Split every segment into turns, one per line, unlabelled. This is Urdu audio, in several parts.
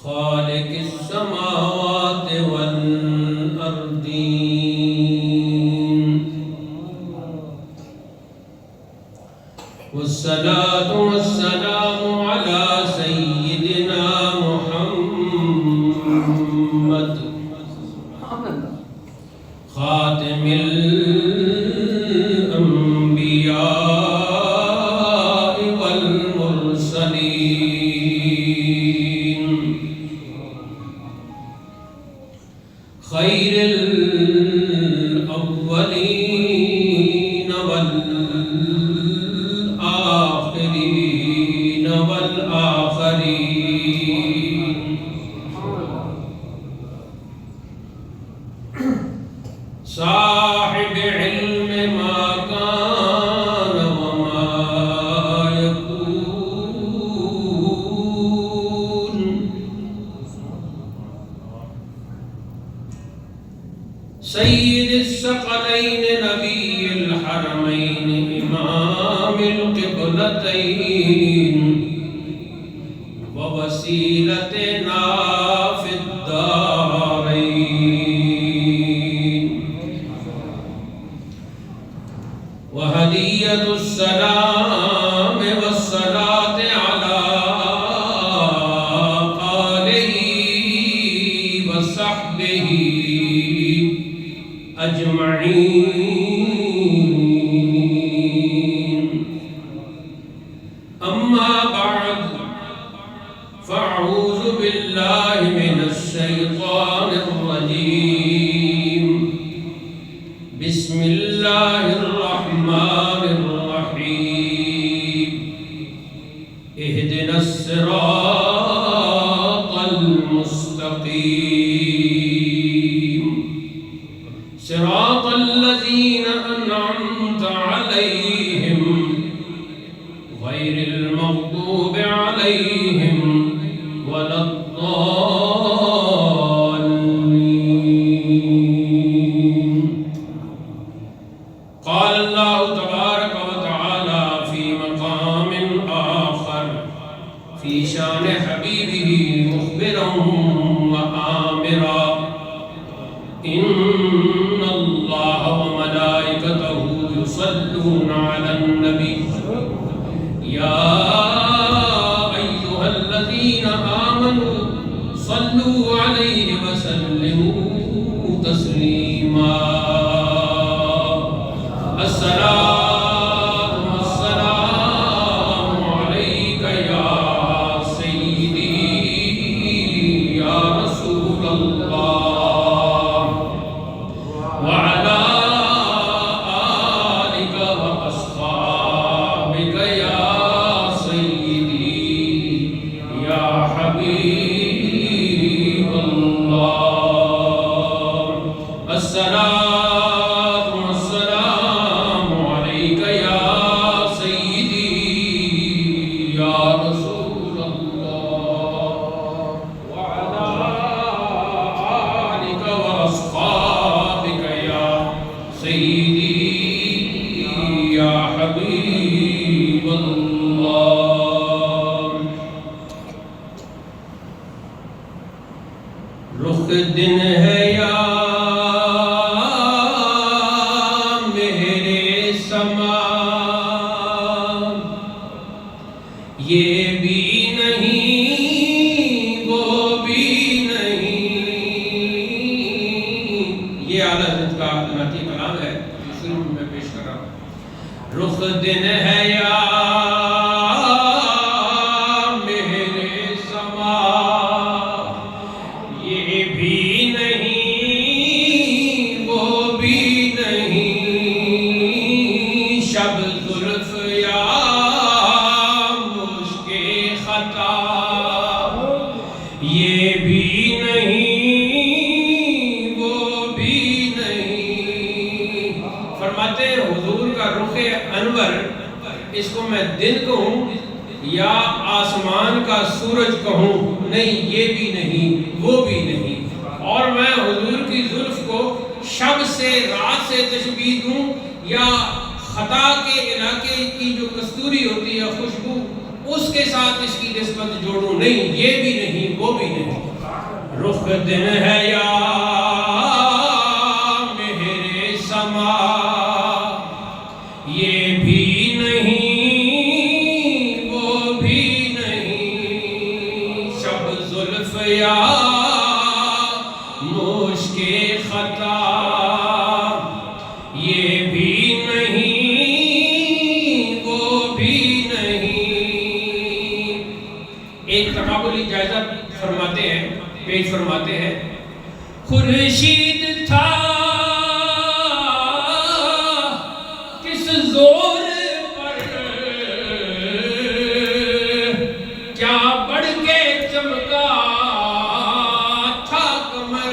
خالق السماوات والأرضين والصلاة والسلام على سيدنا محمد خاتم الأنبياء والمرسلين خير الأولين والآخرين والآخرين صاحب علم ما كان وما يكون سيد الثقلين نبي الحرمين إمام القبلتين ووسيلتنا في الدارين وهدية السلام والصلاة على آله وصحبه أجمعين أما بعد فأعوذ بالله من الشيطان الرجيم بسم الله الرحمن الرحيم اهدنا الصراط المستقيم صراط الذين أنعمت عليهم غير المغضوب عليهم ولا الضالين قال الله تبارك وتعالى في مقام آخر في شان حبيبه مخبرا وآمرا إن الله وملائكته يصلون على النبي يا أيها الذين آمنوا صلوا عليه وسلموا تسليما الصلاة والسلام عليك يا سيدي يا رسول الله وعلى آلك وأصحابك يا سيدي يا حبيب الله الصلاة والسلام عليك يا سيدي يا رسول الله وعلى آلك وأصحابك يا سيدي يا حبيب الله رخ دن ہے یا میرے سما یہ بھی نہیں وہ بھی نہیں یہ اعلیٰ حضرت کا نعتی کلام ہے جو شروع میں پیش کر رہا ہوں رخ دن ہے یا میرے سما یہ بھی نہیں وہ بھی نہیں شب زلف یا مشک خطا یہ بھی نہیں وہ بھی نہیں فرماتے ہیں حضور کا رخ انور اس کو میں دن کہوں یا آسمان کا سورج کہوں نہیں یہ بھی نہیں وہ بھی نہیں اور میں حضور کی زلف کو شب سے رات سے تشبیہ دوں یا خطا کے علاقے کی جو کستوری ہوتی ہے خوشبو اس کے ساتھ اس کی نسبت جوڑوں نہیں یہ بھی نہیں وہ بھی نہیں. رخ دن ہے یا مہر سما یہ بھی نہیں وہ بھی نہیں. شب زلف یا مشک خطا یہ بھی نہیں وہ بھی نہیں. ایک تقابلی جائزہ فرماتے ہیں، پیش فرماتے ہیں. خورشید تھا کس زور پر کیا بڑھ کے چمکا تھا قمر.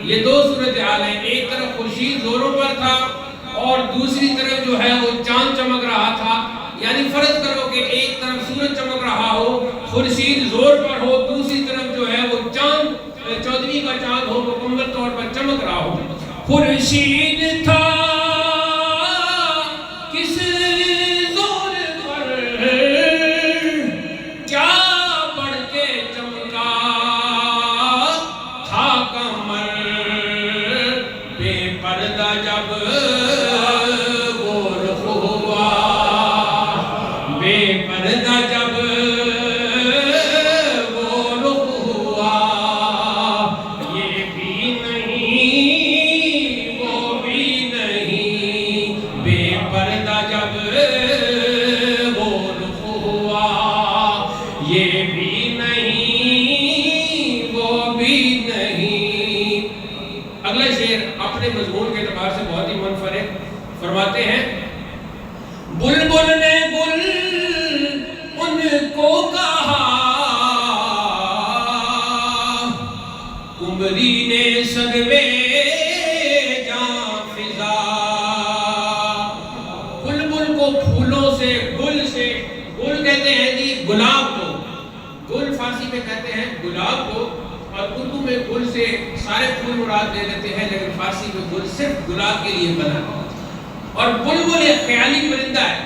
یہ دو صورتحال ہیں. ایک طرف خورشید زوروں پر تھا اور دوسری طرف جو ہے وہ چاند چمک رہا تھا. یعنی فرض کرو کہ ایک طرف سورج چمک رہا ہو، خورشید زور پر ہو، دوسری طرف جو ہے وہ چاند چودھویں کا چاند ہو، مکمل طور پر چمک رہا ہو. خورشید تھا کس زور پر کیا بڑھ کے چمکا تھا قمر. بے پردہ جب وہ رخ ہوا، بے پردہ جب وہ رخ ہوا یہ بھی نہیں وہ بھی نہیں. بے پردہ جب وہ رخ ہوا یہ بھی نہیں وہ بھی نہیں. اگلا شعر اپنے مضمون کے اعتبار سے بہت ہی منفرد فرماتے ہیں. بلبل نے گل ان کو کہا، قمری نے سروے جاں فضا. بلبل کو پھولوں سے، گل سے، گل کہتے ہیں جی گلاب کو، گل فارسی میں کہتے ہیں گلاب کو، اور اردو میں گل سے سارے پھول مراد لے لیتے ہیں، لیکن فارسی میں گل صرف گلاب کے لیے بنا. اور بلبل ایک خیالی پرندہ ہے.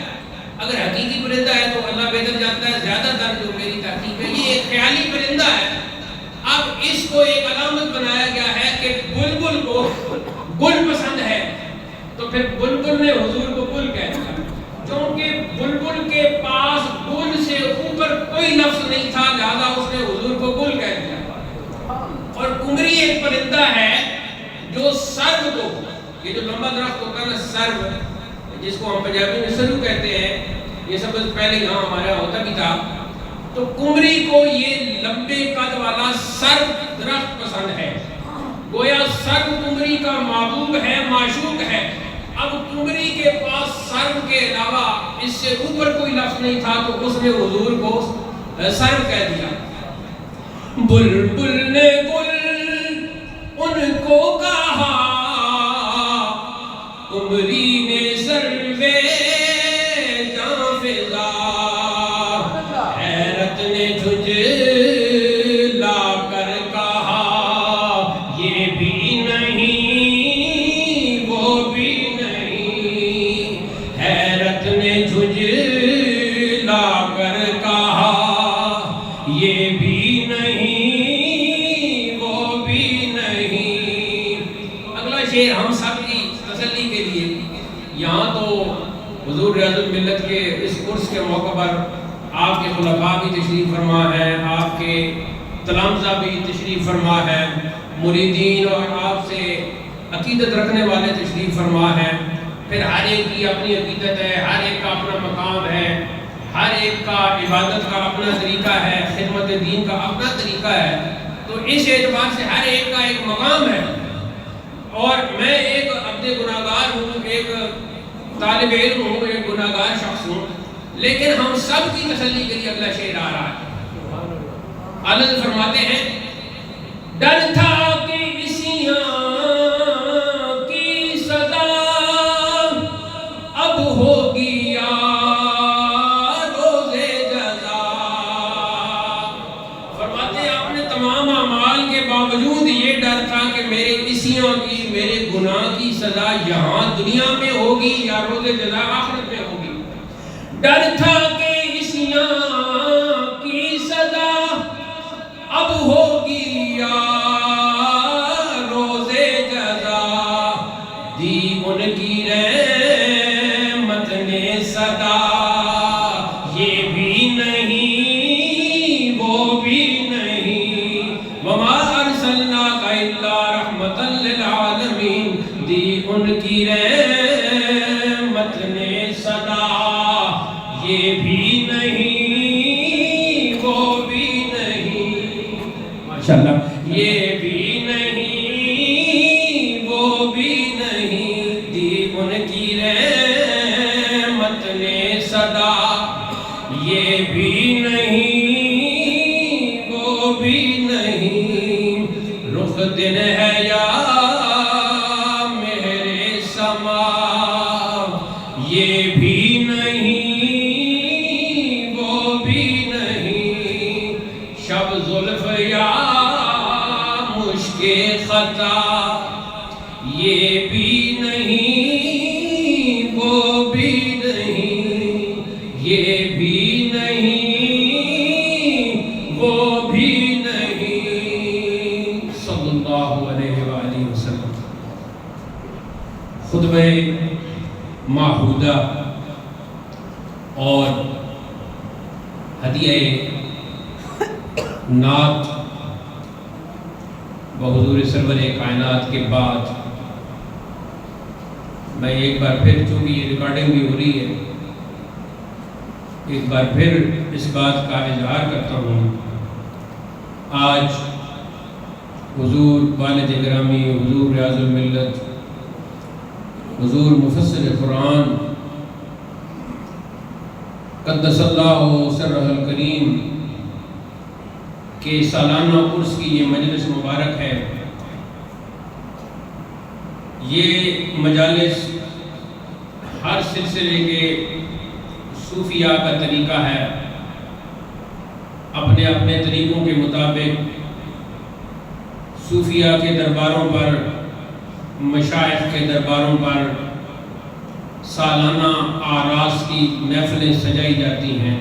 اگر حقیقی پرندہ ہے تو اللہ بہتر جانتا ہے، زیادہ تر جو میری تحقیق ہے یہ ایک خیالی پرندہ ہے. اب اس کو ایک علامت بنایا گیا ہے کہ بلبل کو گل پسند ہے، تو پھر بلبل نے حضور کو گل کہہ دیا. کیونکہ بلبل کے پاس گل سے اوپر کوئی لفظ نہیں تھا، لہذا اس نے حضور کو گل کہہ دیا. اور قمری ایک پرندہ ہے جو سرو کو، یہ جو لمبا درخت ہوتا ہے نا سرو، جس کو ہم پنجابی میں سرو کہتے ہیں، یہ سب پہلے یہاں ہمارے ہوتا بھی تھا. تو قمری کو یہ لمبے قد والا سرو درخت پسند ہے. گویا سرو قمری کا محبوب ہے، معشوق ہے. اب قمری کے پاس سرو کے علاوہ اس سے اوپر کوئی لفظ نہیں تھا، تو اس نے حضور کو سرو کہہ دیا. بلبل نے گل ان کو کہا، قمری نے سروے جاں فضا. حیرت نے جھجلا کر کہا یہ بھی نہیں وہ بھی نہیں. حیرت نے جھجلا کر کہا یہ بھی نہیں وہ بھی نہیں. اگلا شعر ہم سب کی تسلی کے لیے. یہاں تو حضور ریاض الملت کے اس عرس کے موقع پر آپ کے خلفاء بھی تشریف فرما ہے، آپ کے تلامذہ بھی تشریف فرما ہے، مریدین اور آپ سے عقیدت رکھنے والے تشریف فرما ہے. پھر ہر ایک کی اپنی عقیدت ہے، ہر ایک کا اپنا مقام ہے، ہر ایک کا عبادت کا اپنا طریقہ ہے، خدمت دین کا اپنا طریقہ ہے. تو اس اعتبار سے ہر ایک کا ایک مقام ہے. اور میں ایک عبد گناہگار ہوں، ایک طالب علم ہوں، ایک گناہگار شخص ہوں، لیکن ہم سب کی تسلی کے لیے اگلا شعر آ رہا ہے. آلت فرماتے ہیں. ڈر تھا کہ عیسیاں کی صدا اب ہوگی یا روزے جزا. فرماتے ہیں آپ نے تمام اعمال کے باوجود یہ ڈر تھا کہ میرے عیسیوں کی، میرے گناہ کی سزا یہاں دنیا میں ہوگی یا روزے جزا آخرت میں ہوگی. ڈر تھا کہ عیسیاں کی سزا انشاءاللہ۔ یہ بھی نہیں وہ بھی نہیں دی ان کی رحمت نے صدا، یہ بھی نہیں وہ بھی نہیں رخ دن ہے یا مہر سما، یہ بھی نہیں وہ بھی نہیں شب زلف یا مشک خطا، یہ بھی نہیں وہ بھی نہیں یہ بھی نہیں وہ بھی نہیں صلی اللہ علیہ وآلہ وسلم۔ خطبہ معہودہ اور ہدیہ نعت بحضور سرور کائنات کے بعد میں ایک بار پھر، چونکہ یہ ریکارڈنگ بھی ہو رہی ہے، ایک بار پھر اس بات کا اظہار کرتا ہوں۔ آج حضور والد گرامی، حضور ریاض الملت، حضور مفسر قرآن قدس اللہ سرہ الکریم کے سالانہ عرس کی یہ مجلس مبارک ہے۔ یہ مجالس ہر سلسلے کے صوفیاء کا طریقہ ہے، اپنے اپنے طریقوں کے مطابق صوفیاء کے درباروں پر، مشائخ کے درباروں پر سالانہ آراس کی محفلیں سجائی جاتی ہیں۔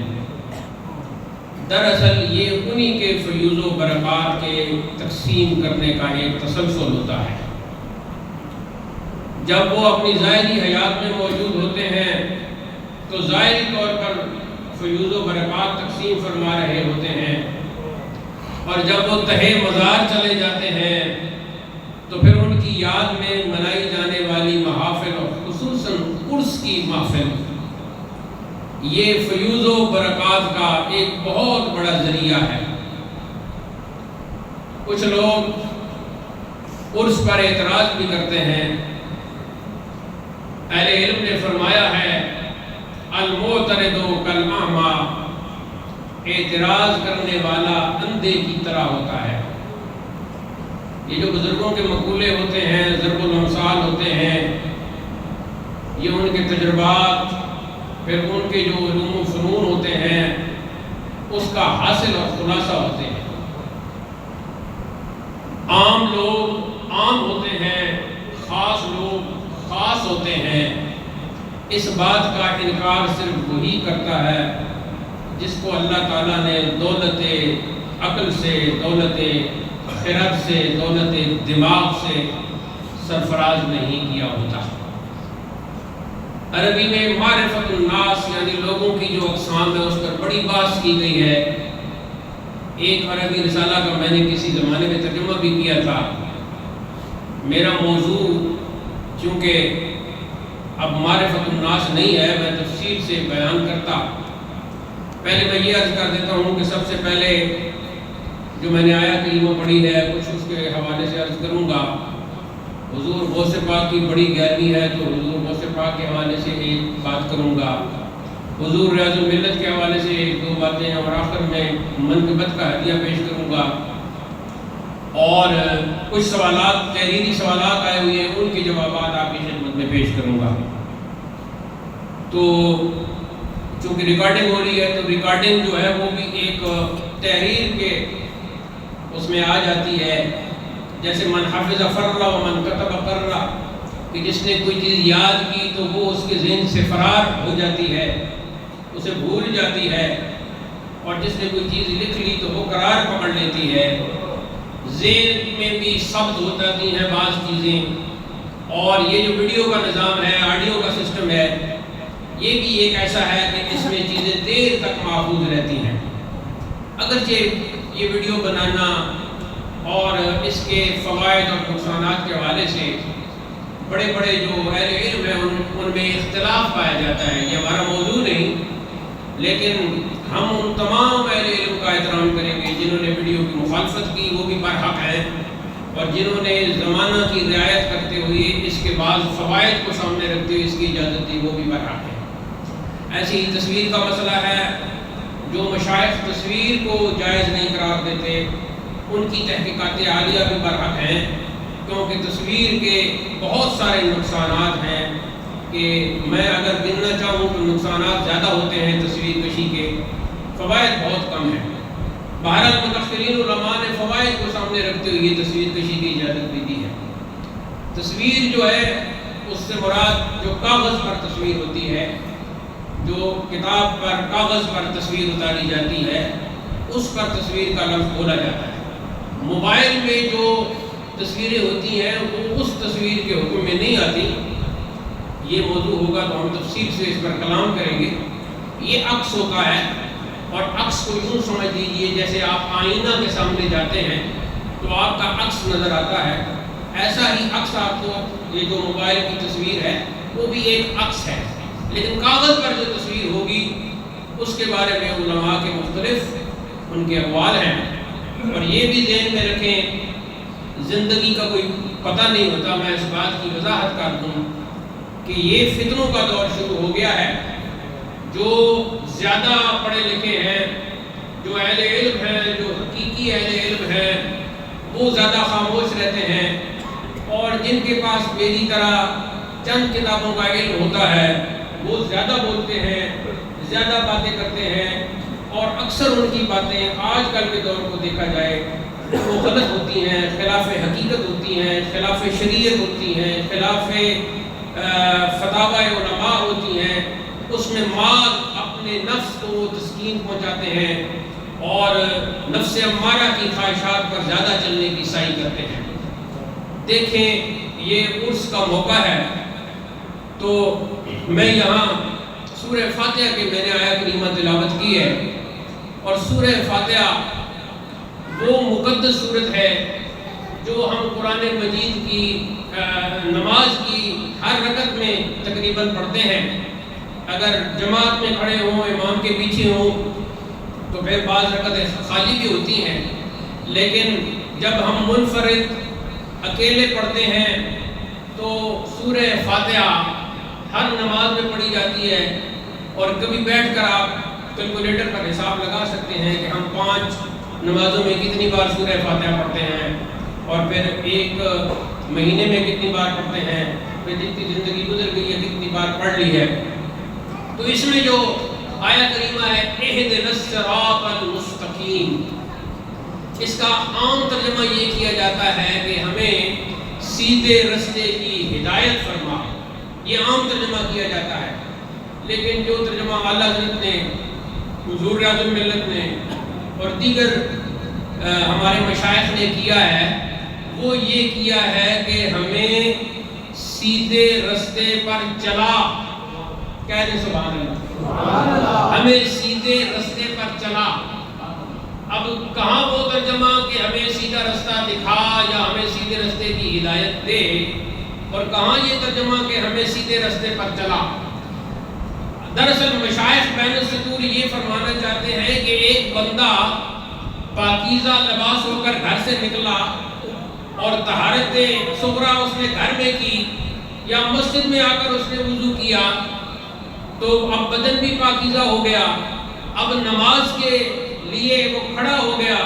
دراصل یہ انہی کے فیوز و برکات کے تقسیم کرنے کا ایک تسلسل ہوتا ہے۔ جب وہ اپنی ظاہری حیات میں موجود ہوتے ہیں تو ظاہری طور پر فیوز و برکات تقسیم فرما رہے ہوتے ہیں، اور جب وہ تہہ مزار چلے جاتے ہیں تو پھر ان کی یاد میں منائی جانے والی محافل اور خصوصاً عرس کی محفل یہ فیوز و برکات کا ایک بہت بڑا ذریعہ ہے۔ کچھ لوگ عرس پر اعتراض بھی کرتے ہیں۔ اہل علم نے فرمایا ہے المعترض کالاعمی، اعتراض کرنے والا اندھے کی طرح ہوتا ہے۔ یہ جو بزرگوں کے مقولے ہوتے ہیں، ضرب الامثال ہوتے ہیں، یہ ان کے تجربات، پھر ان کے جو علوم و فنون ہوتے ہیں اس کا حاصل اور خلاصہ ہوتے ہیں۔ عام لوگ عام ہوتے ہیں، خاص لوگ خاص ہوتے ہیں۔ اس بات کا انکار صرف وہی کرتا ہے جس کو اللہ تعالیٰ نے دولت عقل سے، دولت خرد سے، دولت دماغ سے سرفراز نہیں کیا ہوتا۔ عربی میں معرفت الناس یعنی لوگوں کی جو اقسام ہے اس پر بڑی بحث کی گئی ہے۔ ایک عربی رسالہ کا میں نے کسی زمانے میں ترجمہ بھی کیا تھا۔ میرا موضوع چونکہ اب معرفت الناس نہیں ہے، میں تفصیل سے بیان کرتا۔ پہلے میں یہ عرض کر دیتا ہوں کہ سب سے پہلے جو میں نے آیت کریمہ پڑھی ہے کچھ اس کے حوالے سے عرض کروں گا۔ حضور غوث پاک کی بڑی گہرائی ہے تو حضور غوث پاک کے حوالے سے ایک بات کروں گا، حضور ریاض الملت کے حوالے سے ایک دو باتیں، اور آخر میں منقبت کا ہدیہ پیش کروں گا، اور کچھ سوالات، تحریری سوالات آئے ہوئے ہیں، ان کے جوابات آپ کی خدمت میں پیش کروں گا۔ تو چونکہ ریکارڈنگ ہو رہی ہے تو ریکارڈنگ جو ہے وہ بھی ایک تحریر کے اس میں آ جاتی ہے، جیسے من حفظ فرّ و من کتب قرّ، کہ جس نے کوئی چیز یاد کی تو وہ اس کے ذہن سے فرار ہو جاتی ہے، اسے بھول جاتی ہے، اور جس نے کوئی چیز لکھ لی تو وہ قرار پکڑ لیتی ہے۔ ذہن میں بھی ثبت ہو جاتی ہیں بعض چیزیں، اور یہ جو ویڈیو کا نظام ہے، آڈیو کا سسٹم ہے، یہ بھی ایک ایسا ہے کہ اس میں چیزیں دیر تک محفوظ رہتی ہیں۔ اگرچہ یہ ویڈیو بنانا اور اس کے فوائد اور نقصانات کے حوالے سے بڑے بڑے جو اہل علم ہیں ان میں اختلاف پایا جاتا ہے، یہ ہمارا موضوع نہیں، لیکن ہم ان تمام اہل علم کا احترام کریں گے جنہوں نے ویڈیو کی مخالفت کی وہ بھی برحق ہیں، اور جنہوں نے زمانہ کی رعایت کرتے ہوئے اس کے بعض فوائد کو سامنے رکھتے ہوئے اس کی اجازت دی وہ بھی برحق ہیں۔ ایسی ہی تصویر کا مسئلہ ہے، جو مشائخ تصویر کو جائز نہیں قرار دیتے ان کی تحقیقات عالیہ بھی برحق ہیں، کیونکہ تصویر کے بہت سارے نقصانات ہیں کہ میں اگر گننا چاہوں تو نقصانات زیادہ ہوتے ہیں تصویر کشی کے، فوائد بہت کم ہیں۔ بہرحال متأخرین علماء نے فوائد کو سامنے رکھتے ہوئے یہ تصویر کشی کی اجازت بھی دی ہے۔ تصویر جو ہے اس سے مراد جو کاغذ پر تصویر ہوتی ہے، جو کتاب پر کاغذ پر تصویر اتاری جاتی ہے، اس پر تصویر کا لفظ بولا جاتا ہے۔ موبائل میں جو تصویریں ہوتی ہیں وہ اس تصویر کے حکم میں نہیں آتی۔ یہ موضوع ہوگا تو ہم تفصیل سے اس پر کلام کریں گے۔ یہ عکس ہوتا ہے، اور عکس کو یوں سمجھ لیجیے جیسے آپ آئینہ کے سامنے جاتے ہیں تو آپ کا عکس نظر آتا ہے، ایسا ہی عکس آپ کو یہ جو موبائل کی تصویر ہے وہ بھی ایک عکس ہے، لیکن کاغذ پر جو تصویر ہوگی اس کے بارے میں علماء کے مختلف ان کے اقوال ہیں۔ اور یہ بھی ذہن میں رکھیں، زندگی کا کوئی پتہ نہیں ہوتا، میں اس بات کی وضاحت کر دوں کہ یہ فتنوں کا دور شروع ہو گیا ہے۔ جو زیادہ پڑھے لکھے ہیں، جو اہل علم ہیں، جو حقیقی اہل علم ہیں، وہ زیادہ خاموش رہتے ہیں، اور جن کے پاس میری طرح چند کتابوں کا علم ہوتا ہے وہ زیادہ بولتے ہیں، زیادہ باتیں کرتے ہیں، اور اکثر ان کی باتیں آج کل کے دور کو دیکھا جائے وہ غلط ہوتی ہیں، خلاف حقیقت ہوتی ہیں، خلاف شریعت ہوتی ہیں، خلاف فتاوی علماء ہوتی ہیں۔ اس میں مال اپنے نفس کو تسکین پہنچاتے ہیں اور نفس امارہ کی خواہشات پر زیادہ چلنے کی سعی کرتے ہیں۔ دیکھیں یہ عرس کا موقع ہے، تو میں یہاں سورہ فاتحہ کے میں نے آیت کریمہ تلاوت کی ہے، اور سورہ فاتحہ وہ مقدس سورت ہے جو ہم قرآن مجید کی نماز کی ہر رکعت میں تقریباً پڑھتے ہیں۔ اگر جماعت میں کھڑے ہوں، امام کے پیچھے ہوں تو پھر بعض رکعتیں خالی بھی ہوتی ہیں، لیکن جب ہم منفرد اکیلے پڑھتے ہیں تو سورہ فاتحہ ہر نماز میں پڑھی جاتی ہے، اور کبھی بیٹھ کر آپ کیلکولیٹر پر حساب لگا سکتے ہیں کہ ہم 5 نمازوں میں کتنی بار سورہ فاتحہ پڑھتے ہیں، اور پھر ایک مہینے میں کتنی بار پڑھتے ہیں، پھر جتنی زندگی گزر گئی ہے کتنی بار پڑھ لی ہے۔ تو اس میں جو آیت کریمہ ہے اہدنا الصراط المستقیم، اس کا عام ترجمہ یہ کیا جاتا ہے کہ ہمیں سیدھے رستے کی ہدایت فرما، یہ عام ترجمہ کیا جاتا ہے، لیکن جو ترجمہ اعلیٰ حضرت نے، حضور ریاض الملت نے اور دیگر ہمارے مشائخ نے کیا ہے وہ یہ کیا ہے کہ ہمیں سیدھے رستے پر چلا، کہہ دیں سبحان اللہ، ہمیں سیدھے رستے پر چلا۔ اب کہاں وہ ترجمہ کہ ہمیں سیدھا رستہ دکھا یا ہمیں سیدھے رستے کی ہدایت دے، اور کہاں یہ ترجمہ کہ ہمیں سیدھے رستے پر چلا۔ دراصل مشائخ بین السطور یہ فرمانا چاہتے ہیں کہ ایک بندہ پاکیزہ لباس ہو کر گھر سے نکلا اور طہارت صغریٰ اس نے گھر میں کی، یا مسجد میں آ کر اس نے وضو کیا، تو اب بدن بھی پاکیزہ ہو گیا، اب نماز کے لیے وہ کھڑا ہو گیا،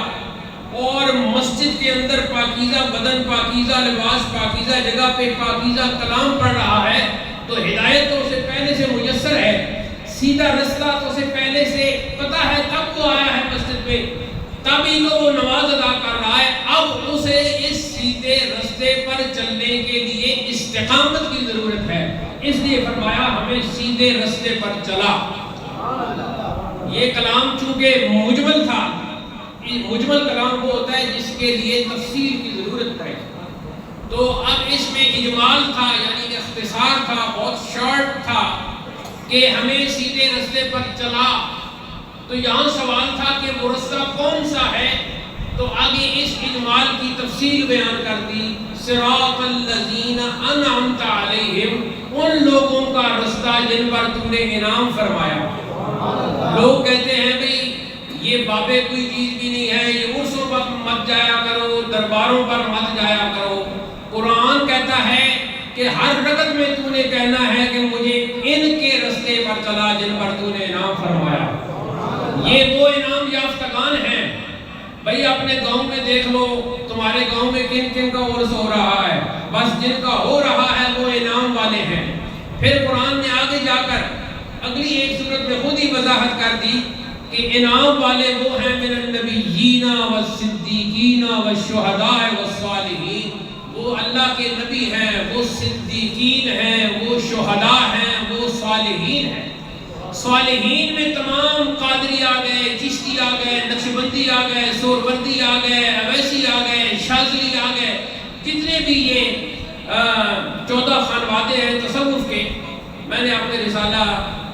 اور مسجد کے اندر پاکیزہ بدن، پاکیزہ لباس، پاکیزہ جگہ پہ پاکیزہ کلام پڑھ رہا ہے، تو ہدایت تو اسے پہلے سے میسر ہے، سیدھا رستہ تو اسے پہلے سے پتہ ہے، تب وہ آیا ہے مسجد میں، تبھی تو وہ نماز ادا کر رہا ہے۔ اب اسے اس سیدھے رستے پر چلنے کے لیے استقامت کی ضرورت ہے، اس لیے فرمایا ہمیں سیدھے رستے پر چلا۔ یہ کلام چونکہ مجمل تھا، مجمل کلام وہ ہوتا ہے جس کے لیے تفصیل کی ضرورت ہے، تو اب اس میں اجمال تھا، یعنی اختصار تھا، بہت شارٹ تھا کہ ہمیں سیدھے رستے پر چلا۔ تو یہاں سوال تھا کہ وہ رستہ کون سا ہے، تو آگے اس اجمال کی تفصیل بیان کر دی، صراط الذین انعمت علیہم، ان لوگوں کا رستہ جن پر تم نے انعام فرمایا۔ لوگ کہتے ہیں بھئی یہ بابے کوئی چیز بھی نہیں ہے، یہ عرسوں پر مت جایا کرو، درباروں پر مت جایا کرو۔ قرآن کہتا ہے کہ ہر رکعت میں تو نے کہنا ہے کہ مجھے ان کے رستے پر چلا جن پر تو نے انعام فرمایا۔ یہ وہ انعام یافتگان ہیں۔ بھئی اپنے گاؤں میں دیکھ لو، تمہارے گاؤں میں کن کن کا عرس ہو رہا ہے، بس جن کا ہو رہا ہے وہ انعام والے ہیں۔ پھر قرآن نے آگے جا کر اگلی ایک صورت میں خود ہی وضاحت کر دی کہ انعام والے وہ ہیں من النبیین والصدیقین والشہداء والصالحین، وہ اللہ کے نبی ہیں، وہ صدیقین ہیں، وہ شہداء ہیں، وہ صالحین ہیں۔ صالحین میں تمام قادری آ گئے، چشتی آ گئے، نقشبندی آ گئے، سوربندی آ گئے، اویسی آ گئے، شاذلی آ گئے، جتنے بھی یہ 14 خانوادے ہیں تصوف کے۔ میں نے اپنے رسالہ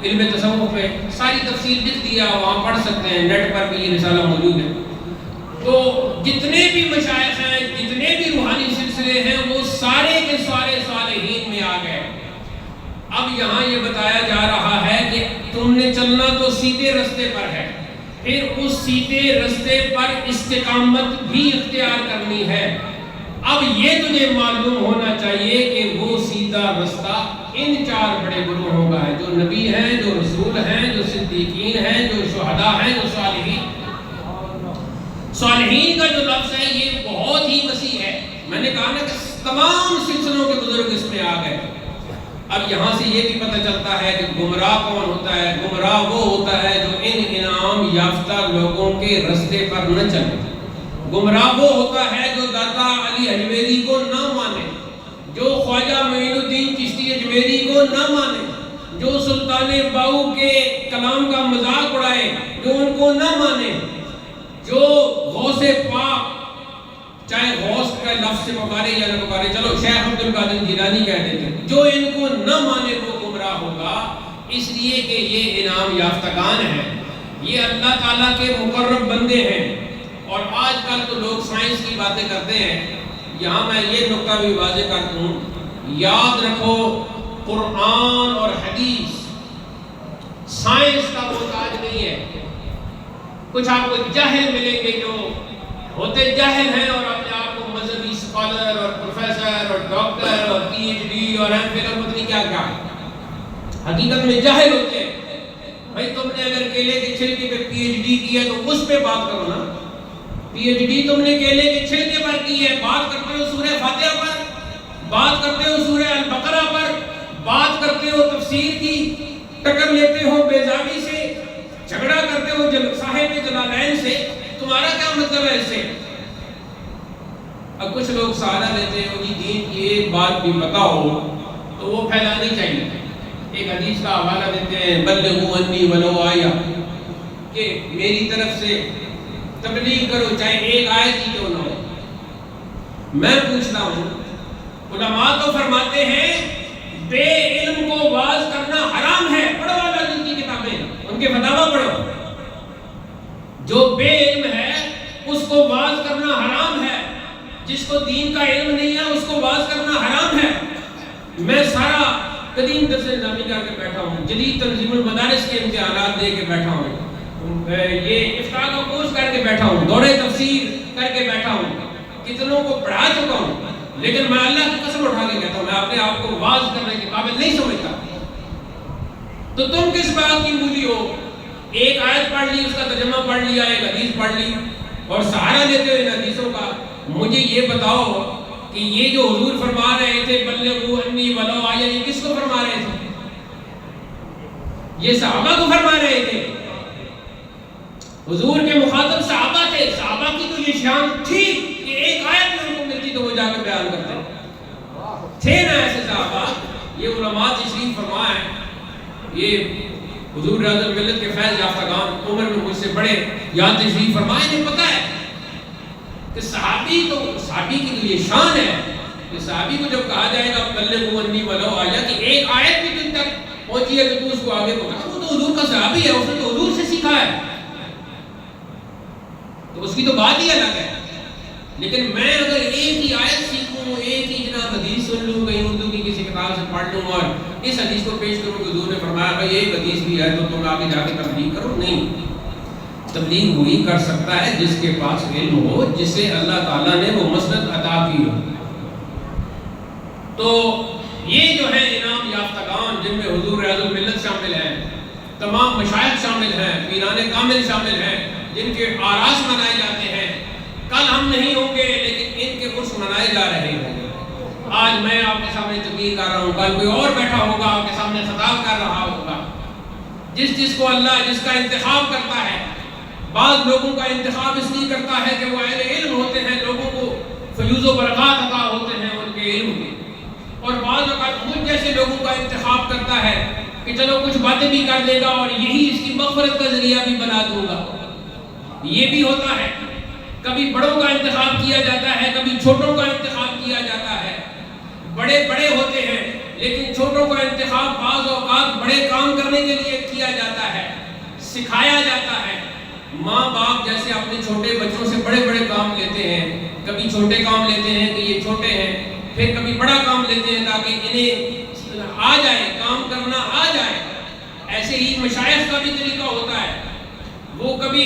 علم تصوف میں ساری تفصیل لکھ دیا، وہاں پڑھ سکتے ہیں، نیٹ پر بھی یہ رسالہ موجود ہے۔ تو جتنے بھی مشائخ ہیں، جتنے بھی روحانی سلسلے ہیں، وہ سارے کے سارے صالحین میں آ گئے۔ اب یہاں یہ بتایا جا رہا ہے کہ تم نے چلنا تو سیدھے رستے پر ہے، پھر اس سیدھے رستے پر استقامت بھی اختیار کرنی ہے۔ اب یہ تجھے معلوم ہونا چاہیے کہ وہ سیدھا رستہ ان 4 بڑے گروہوں کا ہے، جو نبی ہیں، جو رسول ہیں، جو صدیقین ہیں، جو شہداء ہیں، جو صالحین۔ صالحین کا جو لفظ ہے یہ بہت ہی وسیع ہے۔ میں نے کہا نا کہ تمام سلسلوں کے بزرگ اس میں آ گئے۔ اب یہاں سے یہ بھی پتہ چلتا ہے کہ گمراہ کون ہوتا ہے۔ گمراہ وہ ہوتا ہے جو ان انعام یافتہ لوگوں کے رستے پر نہ چلے۔ گمراہ وہ ہوتا ہے جو داتا علی اجمیری کو نہ مانے، جو خواجہ معین الدین چشتی اجمیری کو نہ مانے، جو سلطان باؤ کے کلام کا مذاق اڑائے، جو ان کو نہ مانے، جو غوث پاک، چاہے غوث کا لفظ سے پکارے یا نہ پکارے، چلو شیخ عبد القادر جیلانی کہہ دیتے، جو ان کو نہ مانے وہ گمراہ ہوگا، اس لیے کہ یہ انعام یافتگان ہیں، یہ اللہ تعالیٰ کے مقرب بندے ہیں۔ اور آج کل تو لوگ سائنس کی باتیں کرتے ہیں، یہاں میں یہ نقطہ بھی واضح کر دوں، یاد رکھو قرآن اور حدیث سائنس کا محتاج نہیں ہے۔ کچھ آپ کو جاہل ملیں گے جو ہوتے جاہل ہیں اور اپنے آپ کو مذہبی اسکالر اور پروفیسر اور ڈاکٹر اور پی ایچ ڈی اور ایم فل اور پتہ نہیں کیا کیا، حقیقت میں جاہل ہوتے ہیں۔ بھائی تم نے اگر کیلے کے چھلکے پہ پی ایچ ڈی کی ہے تو اس پہ بات کرو نا۔ پی ایچ ڈی تم نے کیلے کے چھلکے پر کی ہے، بات کرتے ہو سورہ فاتحہ پر، بات کرتے ہو سورہ البقرہ پر، بات کرتے ہو تفسیر کی، ٹکر لیتے ہو بیضاوی سے، جھگڑا کرتے ہو صاحب جلالین سے، تمہارا کیا مطلب ہے اس سے؟ اب کچھ لوگ سہارا لیتے ہیں کہ دین کی ایک بات بھی پتہ ہو تو وہ پھیلانی چاہیے۔ ایک حدیث کا حوالہ دیتے ہیں، بلغوا انی ولو آیا، کہ میری طرف سے تبلیغ کرو چاہے ایک آیت ہی کیوں نہ ہو۔ میں پوچھتا ہوں، علماء تو فرماتے ہیں بے علم کو واعظ کرنا حرام ہے، پڑھو والا جن کی کتابیں، ان کے فتاوی پڑھو۔ جو بے علم ہے اس کو واعظ کرنا حرام ہے، جس کو دین کا علم نہیں ہے اس کو واعظ کرنا حرام ہے۔ میں سارا قدیم درس نظامی کر کے بیٹھا ہوں، جدید تنظیم المدارس کے امتحانات دے کے بیٹھا ہوں، یہ افتاء کا کورس کر کے بیٹھا ہوں، دورہ تفسیر کر کے بیٹھا ہوں، کتنوں کو پڑھا چکا ہوں، لیکن میں اللہ کی قسم اٹھا کے کہتا ہوں میں اپنے آپ کو واعظ کرنے کے قابل نہیں سمجھتا۔ تو تم کس بات کی مولی ہو؟ ایک آیت پڑھ لی، اس کا ترجمہ پڑھ لیا، ایک حدیث پڑھ لی اور سہارا لیتے ہوئے ان حدیثوں کا۔ مجھے یہ بتاؤ کہ یہ جو حضور فرما رہے تھے بلغوا انی ولو آیا، یہ کس کو فرما رہے تھے؟ یہ صحابہ کو فرما رہے تھے۔ حضور کے مخاطب صحابہ تھے، صحابہ کی تو یہ شان تھی کہ ایک آیت میں ان کو ملتی تو وہ جا کے بیان کرتے تھے نا ایسے صحابہ۔ یہ علماء تشریف فرما ہے، یہ حضور رضی الملت کے فیض یافتگان عمر میں مجھ سے بڑے یہاں تشریف فرمائے، انہیں پتہ ہے کہ صحابی کی تو یہ شان ہے کہ صحابی کو جب کہا جائے گا بلغوا انی ولو آیا کہ ایک آیت بھی تم تک پہنچی ہے کہ تو اس کو آگے پہنچا، وہ تو حضور کا صحابی ہے، اس نے تو حضور سے سیکھا ہے، تو اس کی تو بات ہی الگ ہے۔ لیکن میں اگر ایک ہی آیت سیکھوں، ایک ہی جناب حدیث سن لوں، کہیں اردو کی کسی کتاب سے پڑھ لوں اور اس حدیث کو پیش کروں کہ حضور نے فرمایا بھائی ایک حدیث بھی ہے تو تم آگے جا کے تبلیغ کرو، نہیں۔ تبلیغ وہی کر سکتا ہے جس کے پاس علم ہو، جسے اللہ تعالیٰ نے وہ مسند عطا کی ہو۔ تو یہ جو ہے انعام یافتگان، جن میں حضور ریاض الملت شامل ہیں، تمام مشائخ شامل ہیں، پیران کامل شامل ہیں، جن کے آراس منائے جاتے ہیں۔ کل ہم نہیں ہوں گے لیکن ان کے عرس منائے جا رہے ہیں۔ آج میں آپ کے سامنے تقریر کر رہا ہوں، کل کوئی اور بیٹھا ہوگا آپ کے سامنے خطاب کر رہا ہوگا۔ جس کو اللہ جس کا انتخاب کرتا ہے، بعض لوگوں کا انتخاب اس لیے کرتا ہے کہ وہ اہل علم ہوتے ہیں، لوگوں کو فیوز و برکات عطا ہوتے ہیں ان کے علم کے، اور بعض اوقات مجھ جیسے لوگوں کا انتخاب کرتا ہے کہ چلو کچھ باتیں بھی کر دے گا اور یہی اس کی مغفرت کا ذریعہ بھی بنا دوں گا۔ یہ بھی ہوتا ہے، کبھی بڑوں کا انتخاب کیا جاتا ہے، کبھی چھوٹوں کا انتخاب کیا جاتا ہے۔ بڑے بڑے ہوتے ہیں لیکن چھوٹوں کا انتخاب بعض اوقات بڑے کام کرنے کے لیے کیا جاتا ہے، سکھایا جاتا ہے۔ ماں باپ جیسے اپنے چھوٹے بچوں سے بڑے بڑے کام لیتے ہیں، کبھی چھوٹے کام لیتے ہیں کہ یہ چھوٹے ہیں، پھر کبھی بڑا کام لیتے ہیں تاکہ انہیں آ جائے، کام کرنا آ جائے۔ ایسے ہی مشائخ کا بھی طریقہ ہوتا ہے، وہ کبھی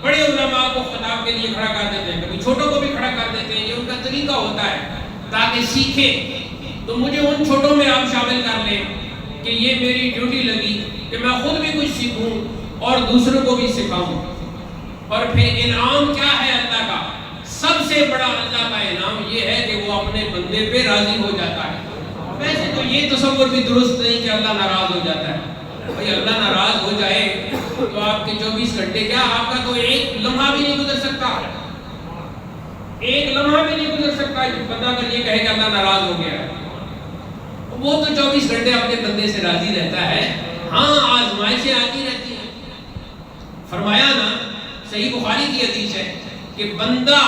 بڑے علماء کو خطاب کے لیے کھڑا کر دیتے ہیں، کبھی چھوٹوں کو بھی کھڑا کر دیتے ہیں۔ یہ ان کا طریقہ ہوتا ہے تاکہ سیکھے۔ تو مجھے ان چھوٹوں میں آپ شامل کر لیں کہ یہ میری ڈیوٹی لگی کہ میں خود بھی کچھ سیکھوں اور دوسروں کو بھی سکھاؤں۔ اور پھر انعام کیا ہے اللہ کا؟ سب سے بڑا اللہ کا انعام یہ ہے کہ وہ اپنے بندے پہ راضی ہو جاتا ہے۔ ویسے تو یہ تصور بھی درست نہیں کہ اللہ ناراض ہو جاتا ہے۔ بھئی اللہ ناراض ہو جائے تو آپ کے 24 گھنٹے کیا، آپ کا تو ایک لمحہ بھی نہیں گزر سکتا، ایک لمحہ بھی نہیں گزر سکتا بندہ اگر یہ کہے کہ اللہ ناراض ہو گیا ہے۔ وہ تو 24 گھنٹے اپنے بندے سے راضی رہتا ہے۔ ہاں آزمائشیں آتی رہتی ہیں۔ فرمایا نا، صحیح بخاری کی حدیث ہے کہ بندہ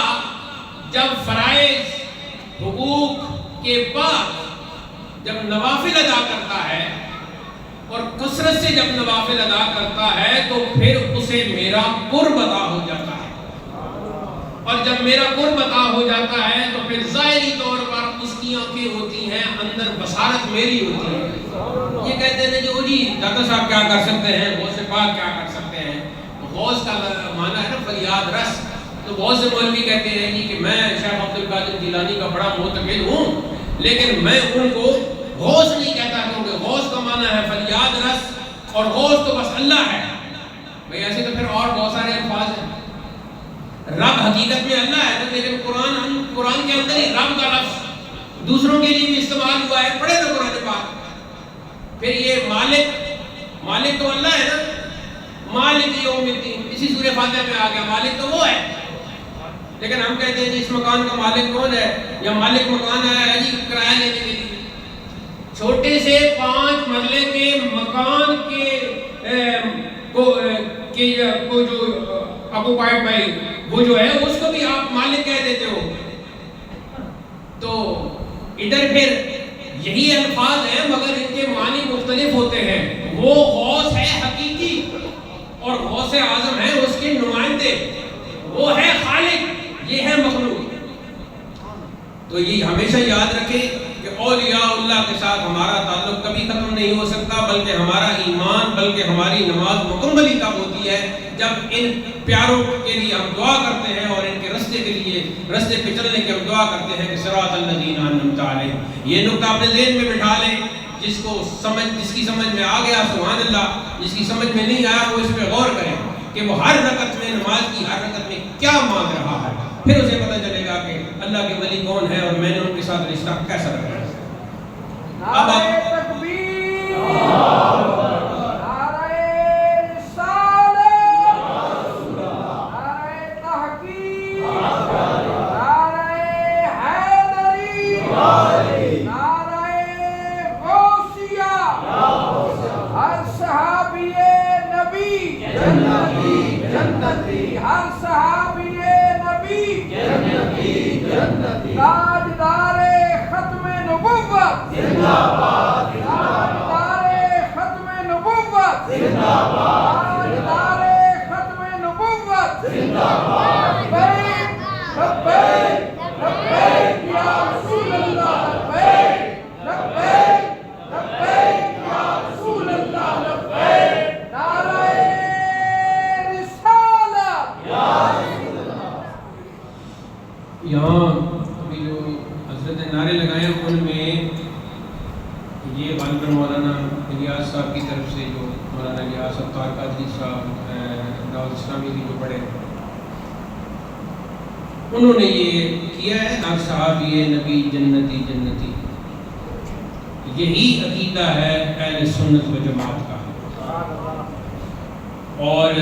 جب فرائض حقوق کے بعد جب نوافل ادا کرتا ہے اور کثرت سے جب نوافل ادا کرتا ہے تو پھر اسے میرا قرب عطا ہو جاتا ہے، اور جب میرا قرب عطا ہو جاتا ہے تو پھر ظاہری طور پر اس کی آنکھیں ہوتی ہیں، اندر بصارت میری ہوتی ہے۔ یہ کہتے ہیں جی داتا صاحب کیا کر سکتے ہیں، غوث پاک کیا کر سکتے ہیں؟ غوث کا معنی ہے نا فریاد رس۔ تو بہت سے مولوی کہتے ہیں جی کہ میں شیخ عبد القادر جیلانی کا بڑا معتقد ہوں لیکن میں ان کو غوث نہیں کہتا، کیونکہ غوث کا معنی ہے فریاد رس اور غوث تو بس اللہ ہے۔ بھئی ایسے تو پھر اور بہت سارے الفاظ ہیں۔ رب حقیقت میں اللہ ہے، لیکن قرآن کے اندر ہی رب کا لفظ دوسروں کے لیے بھی استعمال ہوا ہے۔ پڑھے نا قرآن پاک۔ پھر یہ مالک تو اللہ ہے نا، مالک یوم الدین، اسی سورہ فاتحہ میں آ گیا، مالک تو وہ ہے۔ لیکن ہم کہتے ہیں جی اس مکان کا مالک کون ہے، یا مالک مکان ہے جی کرایہ لینے کے لیے۔ چھوٹے سے 5 مرلے کے مکان کو جو آکوپائڈ بائی وہ جو ہے اس کو بھی آپ مالک کہہ دیتے ہو۔ تو ادھر پھر یہی الفاظ ہیں مگر ان کے معنی مختلف ہوتے ہیں۔ وہ غوث ہے حقیقی اور غوث اعظم ہے اس کے نمائندے، وہ ہے خالق، یہ ہے مخلوق۔ تو یہ ہمیشہ یاد رکھیں کہ اولیاء اللہ کے ساتھ ہمارا تعلق کبھی ختم نہیں ہو سکتا، بلکہ ہمارا ایمان، بلکہ ہماری نماز مکمل ہی تب ہوتی ہے جب ان پیاروں کے لیے ہم دعا کرتے ہیں اور ان کے رستے کے لیے، رستے پہ چلنے کی ہم دعا کرتے ہیں کہ صراط الذین انعمت علیہم۔ یہ نقطہ اپنے ذہن میں بٹھا لیں، جس کی سمجھ میں آ گیا سبحان اللہ، جس کی سمجھ میں نہیں آیا وہ اس پہ غور کریں کہ وہ ہر رکعت میں، نماز کی ہر رکعت میں کیا مانگ رہا ہے، پھر اسے پتہ چلے گا کہ اللہ کے ولی کون ہے اور میں نے ان کے ساتھ رشتہ کیسا رکھا ہے۔ اب یہاں ابھی جو حضرت نعرے لگائے ہیں ان میں یہ غالباً مولانا الیاس صاحب کی طرف سے جو مولانا الیاس افطار قادری صاحب دعوت اسلامی کی جو پڑھے انہوں نے یہ کیا ہے ہر صحابی نبی جنتی جنتی. یہی عقیدہ ہے اہل سنت و جماعت کا. اور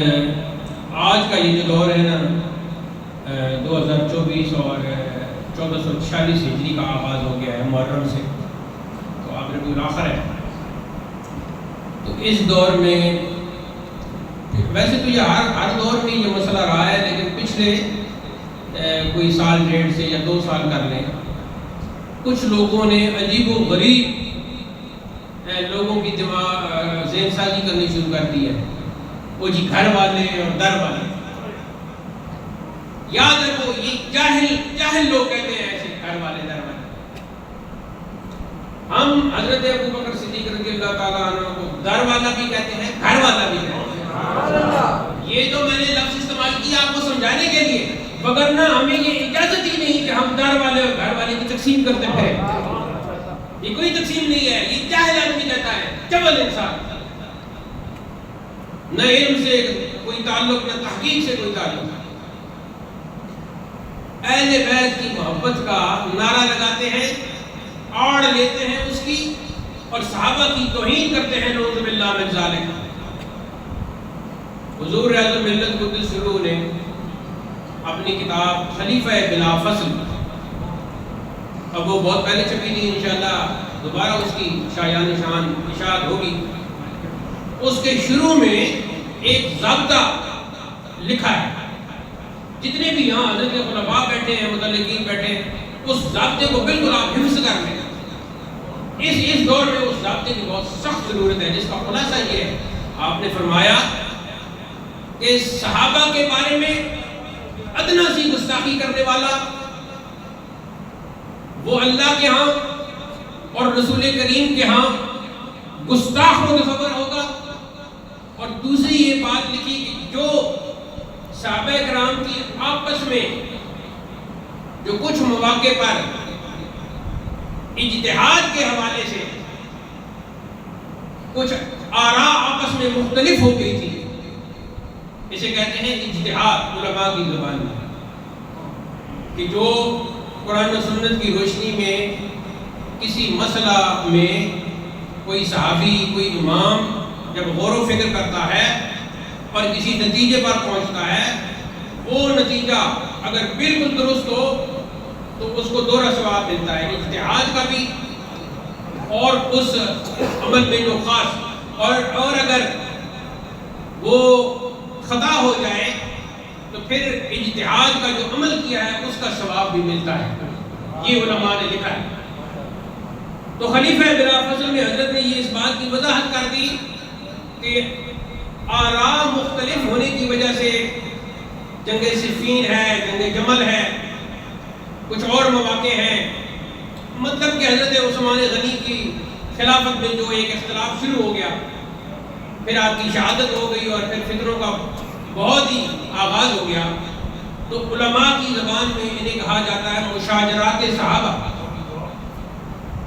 آج کا یہ جو دور ہے نا 2024 اور 1446 ہجری کا آغاز ہو گیا ہے محرم سے، تو آپ ربیع الاخر ہے. تو اس دور میں ویسے تو یہ ہر دور میں یہ مسئلہ رہا ہے، لیکن پچھلے کوئی سال ڈیڑھ سے یا 2 سال کر لیں، کچھ لوگوں نے عجیب و غریب لوگوں کی ذہن سازی کرنی شروع کر دی ہے. وہ جی گھر والے اور در والے، یاد رکھو یہ جاہل لوگ کہتے ہیں ایسے گھر والے در والے. ہم حضرت ابو بکر صدیق رضی اللہ تعالیٰ عنہ کو در والا بھی کہتے ہیں، گھر والا بھی کہتے ہیں. یہ تو میں نے لفظ استعمال کیا آپ کو سمجھانے کے لیے، وگرنہ ہمیں یہ اجازت ہی نہیں کہ ہم در والے اور گھر والے کی تقسیم کرتے پھریں. یہ کوئی تقسیم نہیں ہے، یہ جاہل آدمی کہتا ہے، چبل انسان. نہ علم سے کوئی تعلق، نہ تحقیق سے کوئی تعلق. اہل بیت کی محبت کا نعرہ لگاتے ہیں، آڑ لیتے ہیں اس کی، اور صحابہ کی توہین کرتے ہیں. نعوذ باللہ من ذالک. حضور اعظم ملت قدس سرور نے اپنی کتاب خلیفہ بلا فصل، اب وہ بہت پہلے چھپی تھی، انشاءاللہ دوبارہ اس کی شایان شان اشاعت ہوگی. اس کے شروع میں ایک ضابطہ لکھا ہے. جتنے بھی یہاں حضرت خلفاء بیٹھے ہیں، متعلقین بیٹھے ہیں، اس ضابطے کو بالکل آپ حفظ کر لیں. اس دور میں اس ضابطے کی بہت سخت ضرورت ہے، جس کا خلاصہ یہ ہے. آپ نے فرمایا کہ صحابہ کے بارے میں ادنا سی گستاخی کرنے والا وہ اللہ کے ہاں اور رسول کریم کے ہاں گستاخ متصور ہوگا. اور دوسری یہ بات لکھی کہ جو صحابہ کرام کی آپس میں جو کچھ مواقع پر اجتہاد کے حوالے سے کچھ آراء آپس میں مختلف ہو گئی تھی، اسے کہتے ہیں اجتہاد علماء کی زبان میں، کہ جو قرآن و سنت کی روشنی میں کسی مسئلہ میں کوئی صحابی، کوئی امام جب غور و فکر کرتا ہے اور کسی نتیجے پر پہنچتا ہے، وہ نتیجہ اگر بالکل درست ہو تو اس کو 2 ثواب ملتا ہے، اجتہاد کا بھی اور اس عمل میں جو خاص، اور اگر وہ خطا ہو جائے تو پھر اجتہاد کا جو عمل کیا ہے اس کا ثواب بھی ملتا ہے. یہ علماء نے لکھا ہے. تو خلیفہ بلا فصل میں حضرت نے یہ اس بات کی وضاحت کر دی کہ آراء مختلف ہونے کی وجہ سے جنگ صفین ہے، جنگ جمل ہے، کچھ اور مواقع ہیں. مطلب کہ حضرت عثمان غنی کی خلافت میں جو ایک اختلاف شروع ہو گیا، پھر آپ کی شہادت ہو گئی اور پھر فطروں کا بہت ہی آغاز ہو گیا. تو علماء کی زبان میں انہیں کہا جاتا ہے مشاجرات صحابہ.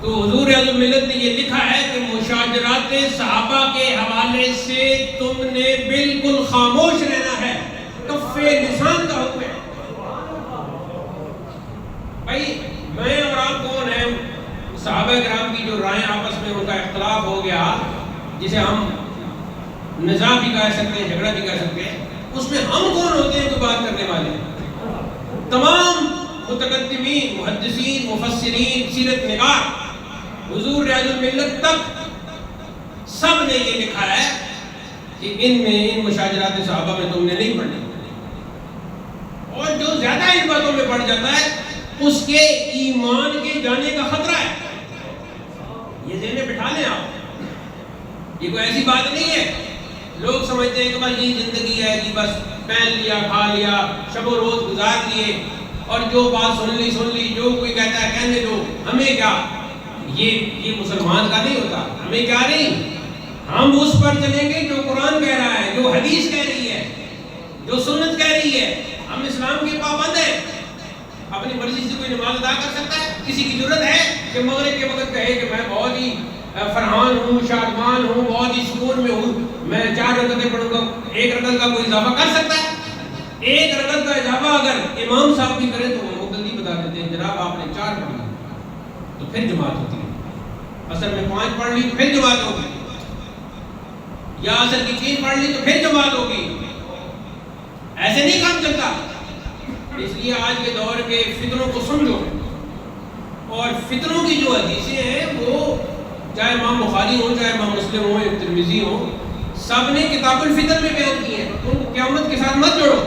تو حضور اعظم ملت نے یہ لکھا ہے کہ مشاجرات صحابہ کے حوالے سے تم نے بالکل خاموش رہنا ہے، کف لسان کا حکم ہے. بھائی میں اور آپ کون ہیں؟ صحابہ کرام کی جو رائیں آپس میں ان کا اختلاف ہو گیا، جسے ہم نزاع بھی کہہ سکتے ہیں، جھگڑا بھی کہہ سکتے ہیں، اس میں ہم کون ہوتے ہیں تو بات کرنے والے؟ تمام متقدمین، محدثین، مفسرین، سیرت نگار، حضور اعظم ملت تک سب نے یہ لکھا ہے کہ ان مشاجرات صحابہ میں تم نے نہیں پڑھنا. اور جو زیادہ ان باتوں میں پڑھ جاتا ہے اس کے ایمان کے جانے کا خطرہ ہے. یہ ذہن میں بٹھا لیں آپ، یہ کوئی ایسی بات نہیں ہے. لوگ سمجھتے ہیں کہ بس یہ زندگی ہے کہ بس پہن لیا، کھا لیا، شب و روز گزار لیے، اور جو بات سن لی، جو کوئی کہتا ہے کہنے دو، ہمیں کیا. یہ مسلمان کا نہیں ہوتا. ہمیں کیا نہیں، ہم اس پر چلیں گے جو قرآن کہہ رہا ہے، جو حدیث کہہ رہی ہے، جو سنت کہہ رہی ہے. ہم اسلام کے پابند ہیں. اپنی مرضی سے کوئی نماز ادا کر سکتا ہے؟ کسی کی ضرورت ہے کہ مغرب کے وقت کہے کہ میں بہت ہی فرحان ہوں، شادمان ہوں، بہت ہی سکون میں ہوں، میں 4 رکعتیں پڑھوں گا؟ 1 رکعت کا کوئی اضافہ کر سکتا ہے؟ 1 رکعت کا اضافہ اگر امام صاحب بھی کرے تو وہ مقتدی بتا دیتے ہیں جناب آپ نے 4 پڑھ لی تو پھر جماعت ہوتی ہے، اصل میں 5 پڑھ لی تو پھر جماعت ہوگی، یا اصل کی 3 پڑھ لی تو پھر جماعت ہوگی۔ ایسے نہیں کام چلتا۔ اس لیے آج کے دور کے فتنوں کو سمجھو، اور فتنوں کی جو حدیثیں ہیں وہ چاہے امام بخاری ہوں، چاہے امام مسلم ہوں، امام ترمذی ہوں، سب نے کتاب الفتن میں بیان کی ہے۔ ان کو قیامت کے ساتھ مت جوڑو،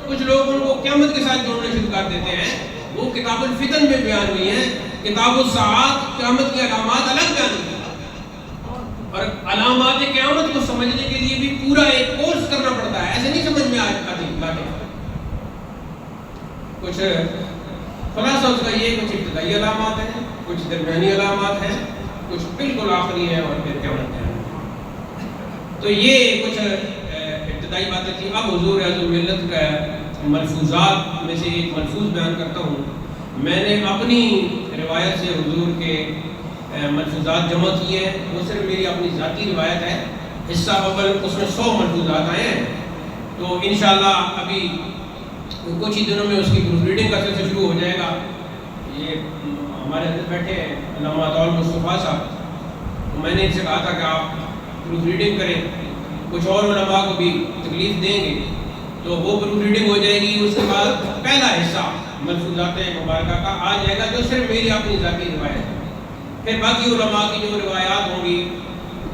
کچھ لوگ ان کو قیامت کے ساتھ جوڑنا شروع کر دیتے ہیں، وہ کتاب الفتن میں بیان ہوئی ہیں۔ کتاب الساعات قیامت کی علامات الگ بیان ہوئی ہیں، اور علامات قیامت کو سمجھنے کے لیے بھی پورا ایک کورس کرنا پڑتا ہے، ایسے نہیں سمجھ میں آتی باتیں۔ کچھ خلاصہ اس کا یہ، کچھ ابتدائی علامات ہیں، کچھ درمیانی علامات ہیں، کچھ بالکل آخری ہیں، اور پھر قیامت ہے۔ تو یہ کچھ ابتدائی باتیں تھیں۔ اب حضور اعظم ملت کا ملفوظات میں سے ایک ملفوظ بیان کرتا ہوں۔ میں نے اپنی روایت سے حضور کے ملفوظات جمع کیے ہیں، وہ صرف میری اپنی ذاتی روایت ہے۔ حصہ اول اس میں 100 ملفوظات آئے ہیں، تو انشاءاللہ ابھی کچھ ہی دنوں میں اس کی پروف ریڈنگ کا سلسلہ شروع ہو جائے گا۔ یہ ہمارے اندر بیٹھے ہیں علامہ عطاء مصطفیٰ صاحب، تو میں نے ان سے کہا تھا کہ آپ پروف ریڈنگ کریں، کچھ اور علماء کو بھی تکلیف دیں گے، تو وہ پروف ریڈنگ ہو جائے گی۔ اس کے بعد پہلا حصہ ملفوظات مبارکہ کا آ جائے گا، جو صرف میری اپنی ذاتی روایت ہے۔ پھر باقی علماء کی جو روایات ہوں گی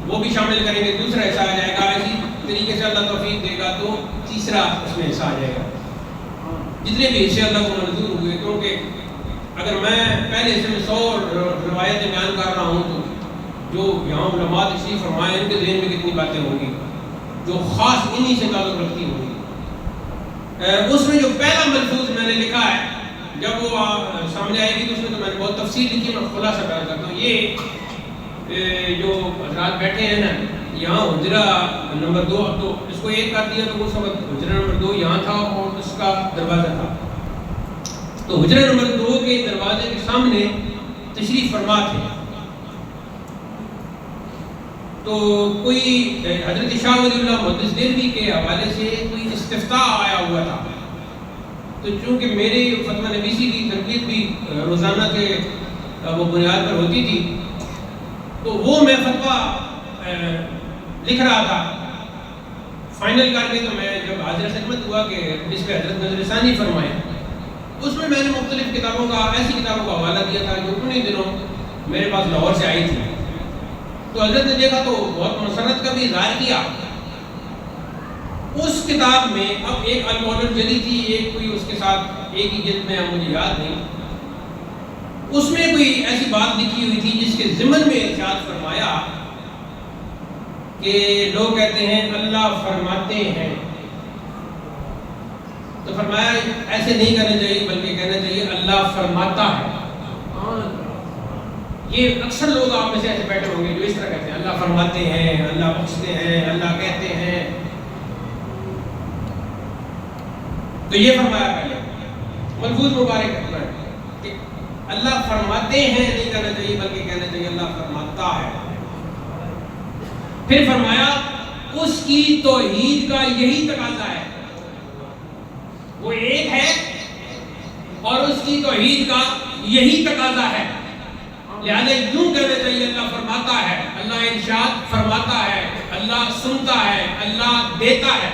وہ بھی شامل کریں گے، دوسرا حصہ آ جائے گا۔ اسی طریقے سے اللہ توفیق دے گا تو تیسرا اس میں حصہ آ جائے گا، جتنے بھی حصے اللہ کو منظور ہوئے۔ کیونکہ اگر میں پہلے حصے میں 100 روایتیں بیان کر رہا ہوں تو جو یہاں علماء تشریف فرمائے ان کے ذہن میں کتنی باتیں ہوں گی جو خاص انہی سے تعلق رکھتی ہوں گی۔ اس میں جو پہلا ملفوظ میں نے لکھا ہے، جب وہ سامنے آئے گی تو اس میں تو میں نے بہت تفصیل لکھی، میں خلاصہ بیان کرتا ہوں۔ یہ جو حضرات بیٹھے ہیں نا، یہاں حجرہ نمبر 2، تو اس کو 1 کر دیا تو اس وقت حجرہ نمبر 2 یہاں تھا اور اس کا دروازہ تھا، تو حجرہ نمبر 2 کے دروازے کے سامنے تشریف فرما تھے۔ تو کوئی حضرت شاہ ولی اللہ محدث دہلوی کے حوالے سے کوئی استفتاء آیا ہوا تھا، تو چونکہ میرے فتویٰ نویسی کی تربیت بھی روزانہ کے وہ بنیاد پر ہوتی تھی، تو وہ میں فتویٰ لکھ رہا تھا۔ فائنل کر کے تو میں جب حاضر خدمت ہوا کہ اس پہ حضرت نظر ثانی فرمائے، اس میں میں نے مختلف کتابوں کا، ایسی کتابوں کا حوالہ دیا تھا جو انہی دنوں میرے پاس لاہور سے آئی تھی۔ تو حضرت نے دیکھا تو بہت مسرت کا بھی اظہار کیا۔ اس کتاب میں اب ایک القول الجلی تھی، ایک کوئی اس کے ساتھ ایک ہی جلد میں، مجھے یاد نہیں، اس میں کوئی ایسی بات لکھی ہوئی تھی جس کے ضمن میں ارشاد فرمایا کہ لوگ کہتے ہیں اللہ فرماتے ہیں، تو فرمایا ایسے نہیں کہنا چاہیے بلکہ کہنا چاہیے اللہ فرماتا ہے۔ یہ اکثر لوگ آپ میں سے ایسے بیٹھے ہوں گے جو اس طرح کہتے ہیں اللہ فرماتے ہیں، اللہ بخشتے ہیں، اللہ کہتے ہیں۔ تو یہ فرمایا پہلے ملفوظ مبارک ہے کہ اللہ فرماتے ہیں نہیں کہنا چاہیے بلکہ کہنا چاہیے اللہ فرماتا ہے۔ پھر فرمایا اس کی توحید کا یہی تقاضا ہے، وہ ایک ہے اور اس کی توحید کا یہی تقاضا ہے، لہذا یوں کہنا چاہیے اللہ فرماتا ہے، اللہ ارشاد فرماتا ہے، اللہ سنتا ہے، اللہ دیتا ہے۔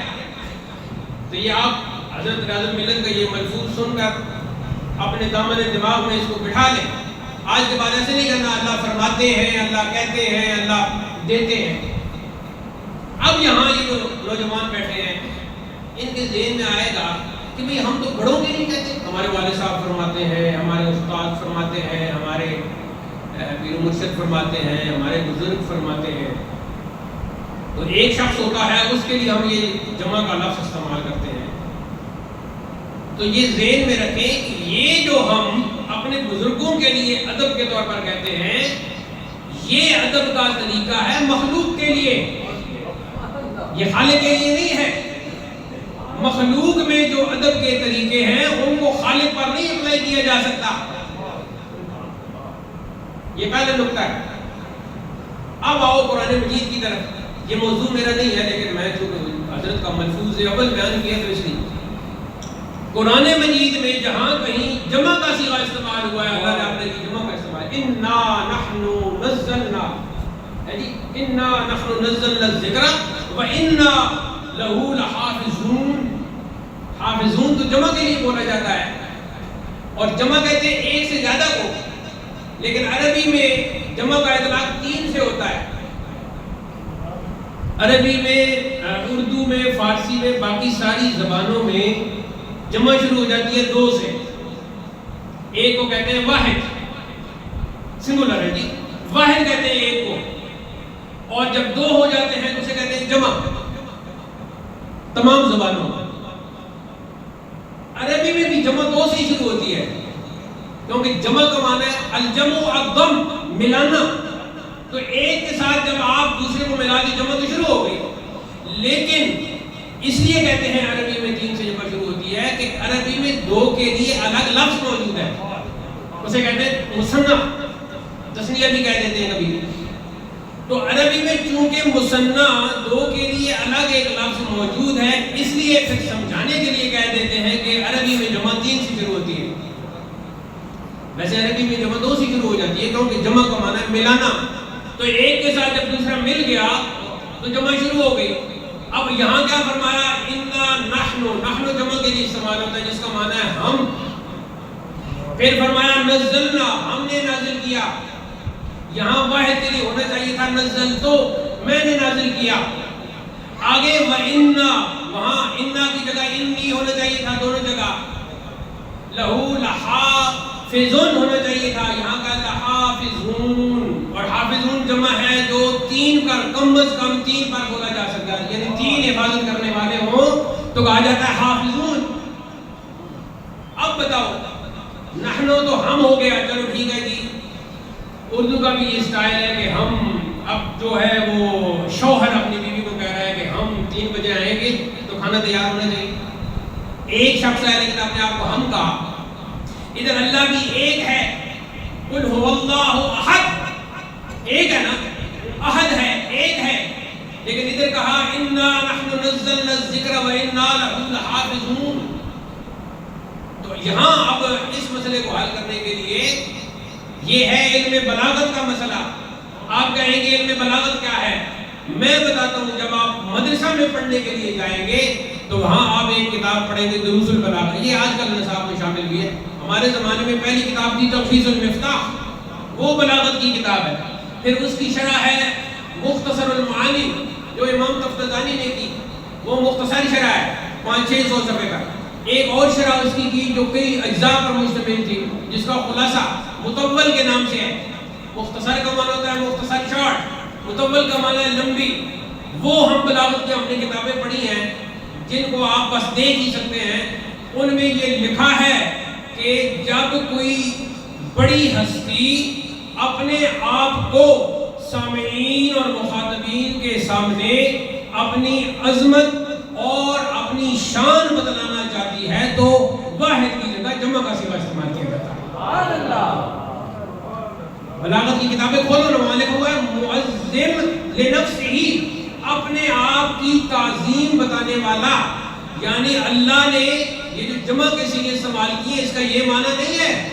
تو یہ آپ حضرت اعظم ملت کا یہ ملفوظ سن کر اپنے دامن دماغ میں اس کو بٹھا لیں۔ آج کے بعد ایسے نہیں کرنا اللہ فرماتے ہیں، اللہ کہتے ہیں، اللہ دیتے ہیں۔ اب یہاں یہ جو نوجوان بیٹھے ہیں ان کے ذہن میں آئے گا کہ بھئی ہم تو بڑوں کے نہیں کہتے، ہمارے والد صاحب فرماتے ہیں، ہمارے استاد فرماتے ہیں، ہمارے پیر مرشد فرماتے ہیں، ہمارے بزرگ فرماتے ہیں۔ تو ایک شخص ہوتا ہے اس کے لیے ہم یہ جمع کا لفظ استعمال کرتے ہیں۔ تو یہ ذہن میں رکھیں کہ یہ جو ہم اپنے بزرگوں کے لیے ادب کے طور پر کہتے ہیں، یہ ادب کا طریقہ ہے مخلوق کے لیے، یہ خالق کے لیے نہیں ہے۔ مخلوق میں جو ادب کے طریقے ہیں ان کو خالق پر نہیں اپلائی کیا جا جا سکتا. یہ پہلا نقطہ ہے. اب آؤ قرآن مجید کی طرف. یہ موضوع میرا نہیں ہے لیکن میں چونکہ حضرت کا ملفوظ اول بیان کیا تو اس لیے قرآن مجید میں جہاں کہیں جمع کا صیغہ استعمال ہوا ہے اللہ نے اپنے لیے جمع کا استعمال انا نحن نزلنا انا نحن نزلنا الذکر وانا لہ لحافظون. حافظون تو جمع کے لیے بولا جاتا ہے اور جمع کہتے ہیں ایک سے زیادہ کو, لیکن عربی میں جمع کا اطلاق 3 سے ہوتا ہے. عربی میں, اردو میں, فارسی میں, باقی ساری زبانوں میں جمع شروع ہو جاتی ہے 2 سے. ایک کو کہتے ہیں واحد, سنگولر ہے جی, واحد کہتے ہیں ایک کو, اور جب 2 ہو جاتے ہیں تو اسے کہتے ہیں جمع. تمام زبانوں میں عربی میں بھی جمع 2 سے شروع ہوتی ہے, کیونکہ جمع کا معنی ہے الجمع الضم, ملانا. تو ایک کے ساتھ جب آپ دوسرے کو ملا دی جمع تو شروع ہو گئی. لیکن اس لیے کہتے ہیں عربی میں 3 سے جمع شروع ہوتی ہے کہ عربی میں 2 کے لیے الگ لفظ موجود ہے, اسے کہتے ہیں مثنیٰ, تثنیہ بھی کہہ دیتے ہیں کبھی. تو عربی میں چونکہ مثنیٰ 2 کے لیے الگ ایک لفظ موجود ہے, اس لیے پھر سمجھانے کے لیے کہہ دیتے ہیں کہ عربی میں جمع 3 سے شروع ہوتی ہے. ویسے عربی میں جمع 2 سے شروع ہو جاتی ہے کیونکہ جمع کا معنی ہے ملانا. تو ایک کے ساتھ جب دوسرا مل گیا تو جمع شروع ہو گئی. اب یہاں کیا فرمایا, انا نحن, نحن جمع کے لیے استعمال ہوتا ہے جس کا معنی ہے ہم. پھر فرمایا نزلنا, ہم نے نازل کیا. یہاں واحد کے لیے ہونا چاہیے تھا نزل, تو میں نے نازل کیا. آگے وَإِنَّا, وہاں انا کی جگہ انی ہونا چاہیے تھا دونوں جگہ. لہو لحافظون ہونا چاہیے تھا, یہاں کا لحافظون. اور حافظون جمع ہے جو 3 پر, کم از کم 3 پر بولا جا سکتا ہے, یعنی 3 حفاظت کرنے والے ہوں تو کہا جاتا ہے حافظون. اب بتاؤ, نحنو تو ہم ہو گیا, چلو ٹھیک ہے جی. اردو کا بھی یہ اسٹائل ہے کہ ہم, اب جو ہے وہ شوہر اپنی بیوی کو کہہ رہا ہے کہ ہم 3 بجے آئیں گے تو کھانا تیار ہونا چاہیے. ایک شخص ہے لیکن اپنے آپ کو ہم کہا. ادھر اللہ بھی ایک ہے, قل هو اللہ احد, ایک ہے نا, احد ہے, ایک ہے. لیکن ادھر کہا انا نحن نزلنا الذکر وانا لہ لحافظون. تو یہاں اب اس مسئلے کو حل کرنے کے لیے یہ ہے علم بلاغت کا مسئلہ. آپ کہیں گے علم بلاغت کیا ہے؟ میں بتاتا ہوں. جب آپ مدرسہ میں پڑھنے کے لیے جائیں گے تو وہاں آپ ایک کتاب پڑھیں گے دروس البلاغہ, یہ آج کل نصاب میں شامل ہوئی ہے. ہمارے زمانے میں پہلی کتاب تھی تلخیص المفتاح, وہ بلاغت کی کتاب ہے. پھر اس کی شرح ہے مختصر المعانی جو امام طفتزانی نے کی, وہ مختصر شرح ہے 500-600 صفحے کا. ایک اور شرح اس کی جو کئی اجزاء پر مشتمل تھی جس کا خلاصہ مطول کے نام سے ہے. مختصر کا معنی ہوتا ہے مختصر شارٹ, مطول کا معنی ہے لمبی. وہ ہم بلاغت کی ہم نے کتابیں پڑھی ہیں جن کو آپ بس دیکھ ہی سکتے ہیں. ان میں یہ لکھا ہے کہ جب کوئی بڑی ہستی اپنے آپ کو سامعین اور مخاطبین کے سامنے اپنی عظمت اور اپنی شان بتلانا چاہتی ہے تو واحد کی جگہ جمع کا صیغہ استعمال کیا جاتا ہے. سبحان اللہ. بلاغت کی کتابیں کھولو نا, وہاں لکھا ہوا ہے معظم لنفسہ, اپنے آپ کی تعظیم بتانے والا. یعنی اللہ نے یہ جو جمع کے صیغے استعمال کیے اس کا یہ معنی نہیں ہے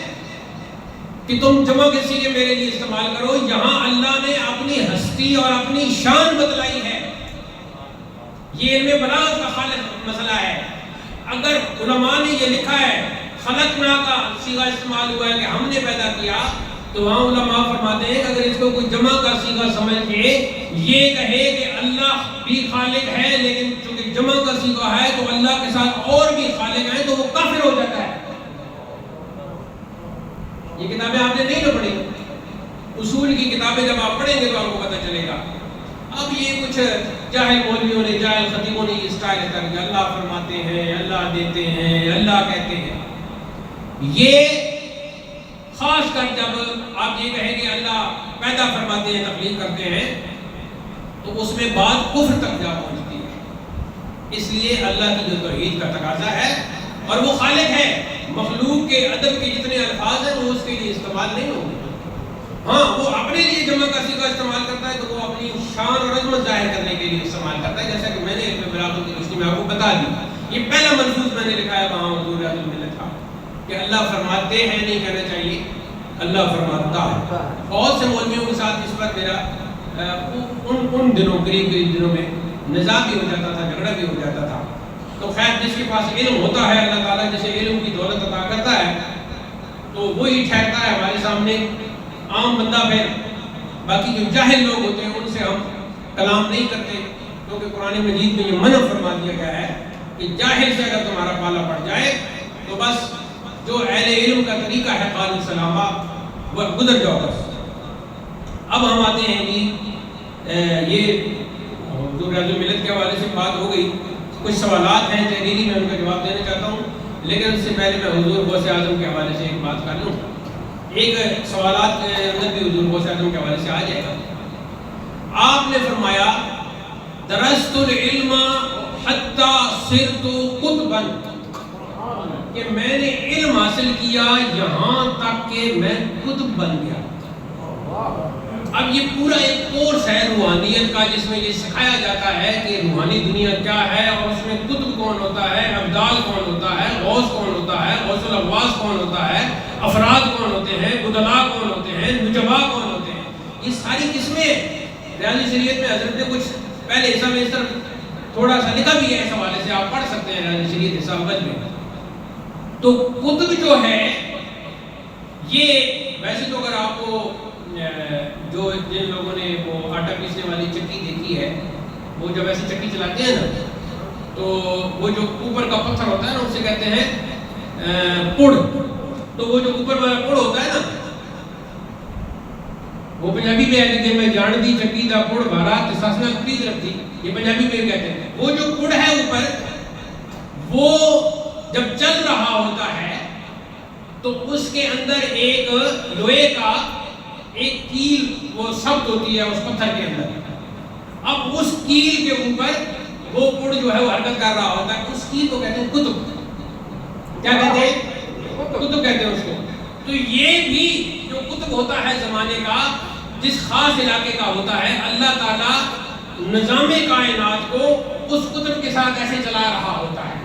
کہ تم جمع کے صیغے میرے لیے استعمال کرو. یہاں اللہ نے اپنی ہستی اور اپنی شان بتلائی ہے. یہ علم بلاغت کا خالص مسئلہ ہے. اگر علماء نے یہ لکھا ہے خلقنا کا صیغہ استعمال ہوا ہے کہ ہم نے پیدا کیا, تو وہاں علماء فرماتے ہیں کہ اگر اس کو کوئی جمع کا صیغہ سمجھ کے یہ کہے کہ اللہ بھی خالق ہے لیکن چونکہ جمع کا صیغہ ہے تو اللہ کے ساتھ اور بھی خالق ہیں, تو وہ کافر ہو جاتا ہے. یہ کتابیں آپ نے نہیں پڑھی, اصول کی کتابیں جب آپ پڑھیں گے تو آپ کو پتہ چلے گا. اب یہ کچھ جاہل مولویوں نے, جاہل خطیبوں نے اس اسٹائل کر کے اللہ فرماتے ہیں, اللہ دیتے ہیں, اللہ کہتے ہیں. یہ خاص کر جب آپ یہ کہیں کہ اللہ پیدا فرماتے ہیں, تخلیق کرتے ہیں, تو اس میں بات کفر تک جا پہنچتی ہے. اس لیے اللہ کی جو توحید کا تقاضا ہے, اور وہ خالق ہے, مخلوق کے ادب کے جتنے لیے استعمال نہیں ہوں گے. ہاں وہ اپنے لیے جمع کا صیغہ استعمال کرتا ہے تو وہ اپنی شان اور عظمت ظاہر کرنے کے لیے استعمال کرتا ہے, جیسا کہ میں نے بلاغت کی روشنی میں آپ کو بتا دی. یہ پہلا ملفوظ میں نے لکھا ہے وہاں حضور ریاض الملت کا کہ اللہ فرماتے ہیں نہیں کہنا چاہیے, اللہ فرماتا ہے. بہت سے مولویوں کے ساتھ اس پر میرا ان دنوں قریب دنوں میں نزاع بھی ہو جاتا تھا, جھگڑا بھی ہو جاتا تھا. تو خیر جس کے پاس علم ہوتا ہے, اللہ تعالیٰ جسے علم کی دولت عطا کرتا ہے تو وہی ٹھہرتا ہے ہمارے سامنے. عام بندہ پھر باقی جو جاہل لوگ ہوتے ہیں ان سے ہم کلام نہیں کرتے, کیونکہ قرآن مجید میں یہ منع فرما دیا گیا ہے کہ جاہل سے اگر تمہارا پالا پڑ جائے تو بس جو اہل علم کا طریقہ ہے قال سلامہ وہ گزر جاؤ بس. اب ہم آتے ہیں جی یہ حضور ریاض الملت کے حوالے سے بات ہو گئی. کچھ سوالات ہیں تحریری, میں ان کا جواب دینا چاہتا ہوں, لیکن اس سے پہلے میں حضور غوث اعظم کے حوالے سے ایک بات کر لوں. ایک سوالات کے اندر بھی حضور غوث اعظم کے حوالے سے آ جائے گا. آپ نے فرمایا درست العلم حتی صرت قطبا, کہ میں نے علم حاصل کیا یہاں تک کہ میں قطب بن گیا. اب یہ پورا ایک کورس ہے روحانیت کا جس میں یہ سکھایا جاتا ہے کہ روحانی دنیا کیا ہے, اور اس میں قطب کون ہوتا ہے, ابدال کون ہوتا ہے, غوث کون ہوتا ہے, غوث الاغواث کون ہوتا ہے, افراد کون ہوتے ہیں, بدلاء کون ہوتے ہیں, نجبا کون ہوتے ہیں. یہ ساری قسمیں ریاضی شریعت میں حضرت نے کچھ پہلے حصہ میں اس طرح تھوڑا سا لکھا بھی ہے, اس حوالے سے آپ پڑھ سکتے ہیں ریاضی شریعت حصہ اول میں. تو قطب جو ہے یہ ویسے تو اگر آپ کو جو جن لوگوں نے وہ آٹا پیسنے والی چکی دیکھی ہے, وہ جب ایسی چکی چلاتے ہیں نا تو وہ جو اوپر کا پتھر ہوتا ہے نا اسے کہتے ہیں پڑ. تو وہ جو اوپر والا پڑ ہوتا ہے نا وہ پنجابی میں ہے کہ میں جان دی چکی دا پڑ بھارا تے ساسنا خرید رکھتی, یہ پنجابی میں کہتے ہیں. وہ جو پڑ ہے اوپر وہ جب چل رہا ہوتا ہے تو اس کے اندر ایک لوہے کا ایک کیل وہ سخت ہوتی ہے اس پتھر کے اندر. اب اس کیل کے اوپر وہ پڑ جو ہے وہ حرکت کر رہا ہوتا ہے, اس کیل کو کہتے ہیں قطب. کیا کہتے ہیں؟ قطب کہتے ہیں اس کو. تو یہ بھی جو قطب ہوتا ہے زمانے کا, جس خاص علاقے کا ہوتا ہے, اللہ تعالیٰ نظام کائنات کو اس قطب کے ساتھ ایسے چلا رہا ہوتا ہے.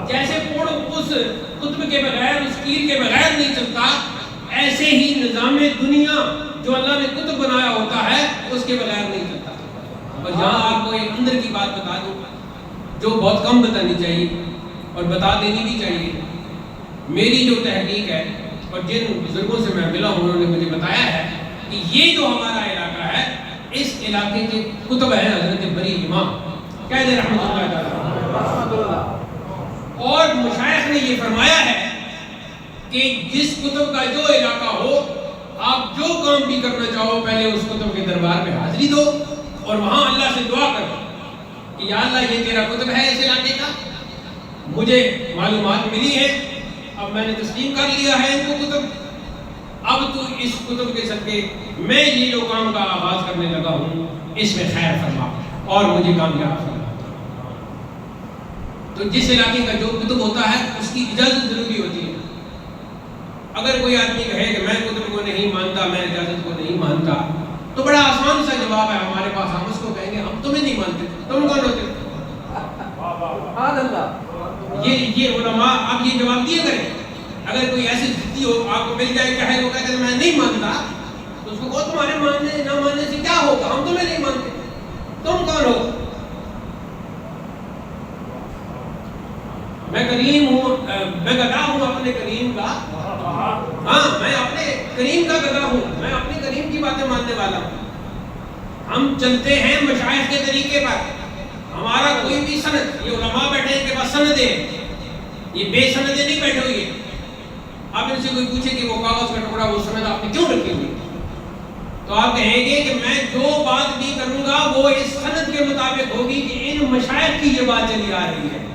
جیسے پڑ اس قطب کے بغیر, اس کیل کے بغیر نہیں چلتا, ایسے ہی نظام دنیا جو اللہ نے قطب بنایا ہوتا ہے اس کے بغیر نہیں چلتا. اور یہاں آپ کو ایک اندر کی بات بتا دوں جو بہت کم بتانی چاہیے اور بتا دینی بھی چاہیے. میری جو تحقیق ہے اور جن بزرگوں سے میں ملا ہوں انہوں نے مجھے بتایا ہے کہ یہ جو ہمارا علاقہ ہے اس علاقے کے قطب ہیں حضرت بری امام کہہ دے رحمۃ اللہ تعالیٰ. اور مشائخ نے یہ فرمایا ہے کہ جس قطب کا جو علاقہ ہو, آپ جو کام بھی کرنا چاہو پہلے اس قطب کے دربار میں حاضری دو اور وہاں اللہ سے دعا کرو کہ یا اللہ یہ تیرا قطب ہے اس علاقے کا, مجھے معلومات ملی ہے, اب میں نے تسلیم کر لیا ہے ان کو قطب, اب تو اس قطب کے صدقے میں یہ جو کام کا آغاز کرنے لگا ہوں اس میں خیر فرما اور مجھے کامیاب فرما. تو جس علاقے کا جو قطب ہوتا ہے اس کی اجازت ضروری ہوتی ہے. اگر کوئی آدمی کہے کہ میں قطب کو نہیں مانتا, میں اجازت کو نہیں مانتا, تو بڑا آسان سا جواب ہے ہمارے پاس. ہم اس کو کہیں گے ہم تمہیں نہیں مانتے, تم کون ہوتے؟ یہ علماء اب یہ جواب دیے کریں. اگر کوئی ایسی ضدی ہو آپ کو مل جائے کہے وہ کہتے ہیں میں نہیں مانتا, تو اس کو کہو تمہارے ماننے نہ ماننے سے کیا ہوگا, ہم تمہیں نہیں مانتے, تم کون ہو؟ میں کریم ہوں, میں گدا ہوں اپنے کریم کا. ہاں میں اپنے کریم کا گدا ہوں, میں اپنے کریم کی باتیں ماننے والا ہوں. ہم چلتے ہیں مشائخ کے طریقے پر. ہمارا کوئی بھی سند, یہ علماء بیٹھے ہیں ان کے پاس سند ہے, یہ بے سندیں نہیں بیٹھے ہوئے. آپ ان سے کوئی پوچھے کہ وہ کاغذ کا ٹکڑا وہ سند آپ نے کیوں رکھی ہوئی, تو آپ کہیں گے کہ میں جو بات بھی کروں گا وہ اس سند کے مطابق ہوگی کہ ان مشائخ کی یہ بات چلی آ رہی ہے.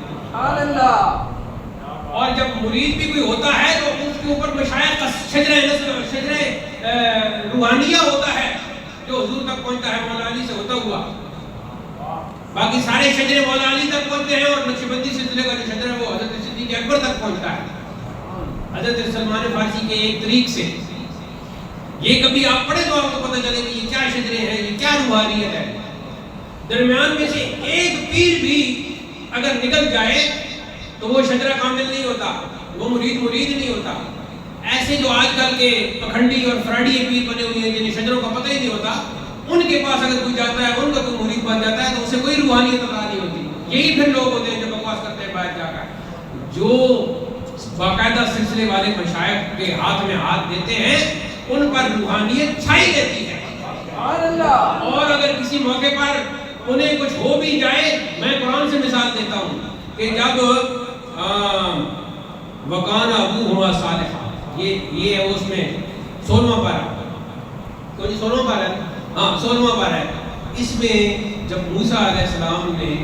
اور جب مرید بھی کوئی ہوتا ہے تو اس کے اوپر مشائخ کا شجرہ روحانیہ ہوتا ہے جو حضور تک پہنچتا ہے مولا علی سے ہوتا ہوا. باقی سارے شجرے مولا علی تک پہنچتے ہیں اور نقشبندی سلسلے کا جو شجرہ ہے وہ حضرت صدیق اکبر تک پہنچتا ہے. حضرت سلمان فارسی کے ایک طریق سے. یہ کبھی آپ پڑھے تو آپ کو پتہ چلے کہ یہ کیا شجرے ہیں, یہ کیا روحانیت ہے. درمیان میں سے ایک پیر بھی اگر نکل جائے تو وہ شجرہ کامل نہیں ہوتا, وہ مرید نہیں ہوتا. ایسے جو آج کل کے پکھنڈی اور فراڈی پیر بنے ہوئے ہیں جنہیں شجروں کا پتہ ہی نہیں ہوتا, ان کے پاس اگر کوئی جاتا ہے, ان کا کوئی مرید بن جاتا ہے تو اسے کوئی روحانیت عطا نہیں ہوتی. یہی پھر لوگ ہوتے ہیں جو بکواس کرتے ہیں باہر جا کر. جو باقاعدہ سلسلے والے مشائخ کے ہاتھ میں ہاتھ دیتے ہیں ان پر روحانیت چھائی رہتی ہے. اور اگر کسی موقع پر انہیں کچھ ہو بھی جائے, میں قرآن سے مثال دیتا ہوں کہ جب وَقَانَ أَبُوهُمَا صَالِحًا, یہ ہے اس میں 16واں پارہ, کوئی 16واں پارہ ہے, ہاں 16واں پارہ ہے. اس میں جب موسیٰ علیہ السلام نے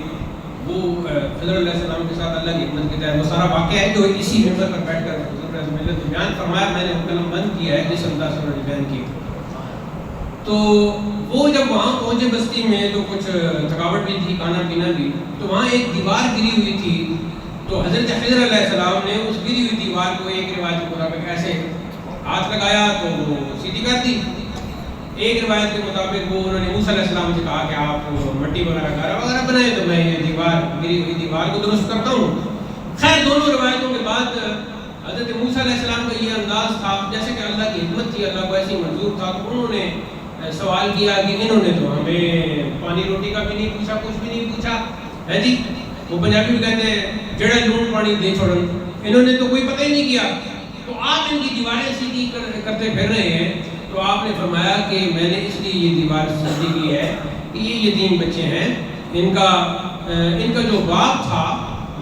وہ خضر علیہ السلام کے ساتھ اللہ کی حکمت کے تحت وہ سارا واقعہ ہے جو اسی ممبر پر بیٹھ کر حضور نے بیان فرمایا, میں نے قلم بند کیا ہے جس انداز سے انہوں نے بیان کی. تو وہ جب وہاں پہنچے بستی میں تو کچھ تھکاوٹ بھی تھی, کھانا پینا بھی, تو وہاں ایک دیوار گری ہوئی تھی. تو حضرت خضر علیہ السلام نے اس گری ہوئی دیوار کو ایک روایت کے مطابق ایسے ہاتھ لگایا تو وہ سیدھی کر دی. ایک روایت کے مطابق وہ انہوں نے موسیٰ علیہ السلام سے کہا کہ آپ مٹی وغیرہ گارا وغیرہ بنائیں تو میں یہ دیوار گری ہوئی دیوار کو درست کرتا ہوں. خیر دونوں روایتوں کے بعد حضرت موسیٰ علیہ السلام کا یہ انداز تھا جیسے کہ اللہ کی حکمت تھی, اللہ کو ایسی منظور تھا. تو انہوں نے سوال کیا کہ انہوں نے تو ہمیں پانی روٹی کا بھی نہیں پوچھا, کچھ بھی نہیں پوچھا ہے جی. وہ پنجابی بھی کہتے ہیں جڑا لون پانی دے چھوڑن, انہوں نے تو کوئی پتہ ہی نہیں کیا. تو آپ ان کی دیواریں سیدھی کرتے پھر رہے ہیں. تو آپ نے فرمایا کہ میں نے اس لیے یہ دیوار سیدھی کی ہے کہ یہ یتیم بچے ہیں, ان کا جو باپ تھا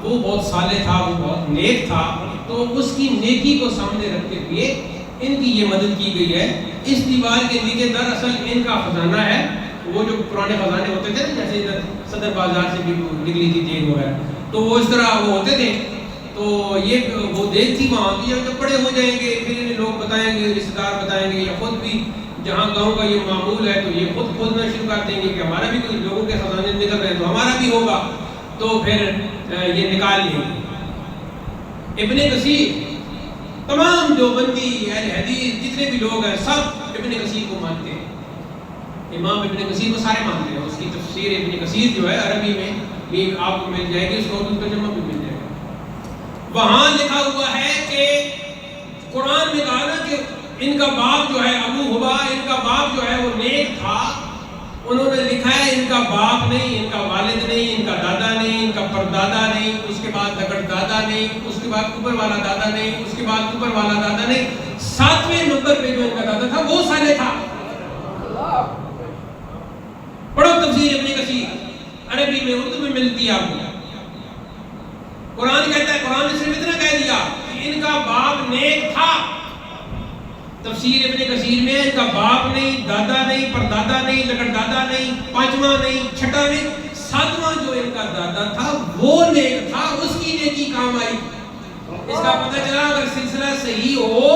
وہ بہت صالح تھا, وہ بہت نیک تھا, تو اس کی نیکی کو سامنے رکھتے ہوئے ان کی یہ مدد کی گئی ہے. اس دیوار کے نیچے دراصل ان کا خزانہ ہے, وہ جو پرانے خزانے ہوتے تھے جیسے ادھر صدر بازار سے بھی نکلی تھی تیل وغیرہ, تو وہ اس طرح وہ ہوتے تھے. تو یہ وہ دیکھ تھی وہاں کی, جب بڑے ہو جائیں گے پھر انہیں لوگ بتائیں گے, رشتہ دار بتائیں گے, یا خود بھی جہاں گاؤں کا یہ معمول ہے تو یہ خود کھولنا شروع کر دیں گے کہ ہمارا بھی کوئی لوگوں کے خزانے نکل رہے ہیں تو ہمارا بھی ہوگا, تو پھر یہ نکال لیں گے. ابن کثیر, تمام دیوبندی اہل حدیث جتنے بھی لوگ ہیں سب ابن کثیر کو مانتے ہیں. امام ابن کثیر کو سارے مانتے ہیں. اس کی تفسیر ابن کثیر جو ہے عربی میں بھی آپ کو مل جائے گی, اس کو اردو ترجمہ بھی مل جائے گا. وہاں لکھا ہوا ہے کہ قرآن میں کہا نا کہ ان کا باپ جو ہے ابو حبا, ان کا باپ جو ہے وہ نیک تھا. انہوں نے لکھا ہے ان کا باپ نہیں, ان کا والد نہیں, ان کا دادا نہیں, ان کا پردادا نہیں, اس کے بعد لکڑ دادا نہیں, اس کے بعد اوپر والا دادا نہیں, اس کے بعد اوپر والا دادا نہیں, 7ویں نمبر پہ جو ان کا دادا تھا وہ صالح تھا. پڑھو تفسیر ابن کثیر عربی میں, اردو میں ملتی ہے آپ کو. قرآن کہتا ہے, قرآن نے صرف اتنا کہہ دیا کہ ان کا باپ نیک تھا. تفسیر ابن کثیر میں ان کا باپ نہیں, دادا نہیں, پردادا نہیں, لکڑ دادا نہیں, 5واں نہیں, 6واں نہیں, 7واں جو ان کا دادا تھا وہ نیک تھا, اس کی نیکی کام آئی. اس کا پتہ چلا اگر سلسلہ صحیح ہو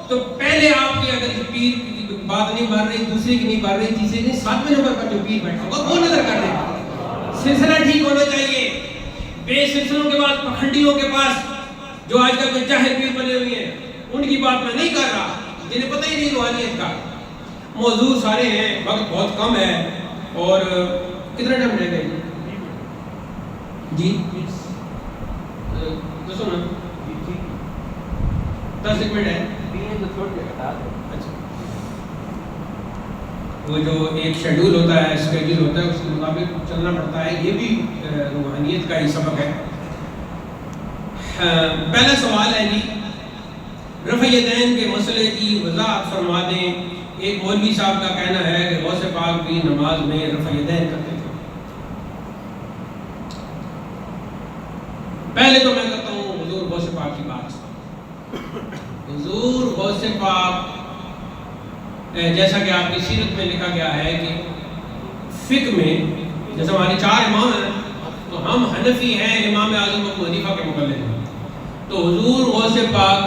تو پہلے آپ کے اگر پیر کی بات نہیں مان رہی, دوسرے کی نہیں مان رہی, تیسرے کی, 7ویں نمبر پر جو پیر بیٹھا ہوگا وہ نظر کر دے گا. سلسلہ ٹھیک ہونا چاہیے. بے سلسلوں کے بعد پکھنڈیوں کے پاس جو آج کل کے جاہل پیر بنے ہوئے ہیں ان کی بات میں نہیں کر رہا, جنہیں پتہ ہی نہیں روحانیت کا. موضوع سارے ہیں, وقت بہت کم ہے. اور کتنا ٹائم رہ گئے جی؟ دسو نا, 10 منٹ ہے. اچھا, وہ جو ایک شیڈول ہوتا ہے, اسکیڈول ہوتا ہے, اس کے مطابق چلنا پڑتا ہے. یہ بھی روحانیت کا ہی سبق ہے. پہلا سوال ہے جی, رفع یدین کے مسئلے کی وضاحت فرما دیں. ایک مولوی صاحب کا کہنا ہے کہ غوث پاک بھی نماز میں رفع یدین کرتے تھے. پہلے تو میں کرتا ہوں حضور غوث پاک کی بات. حضور غوث پاک جیسا کہ آپ کی سیرت میں لکھا گیا ہے کہ فقہ میں جیسے ہماری 4 امام ہیں تو ہم حنفی ہیں, امام اعظم ابو حنیفہ کے مقلد ہیں. تو حضور غوث پاک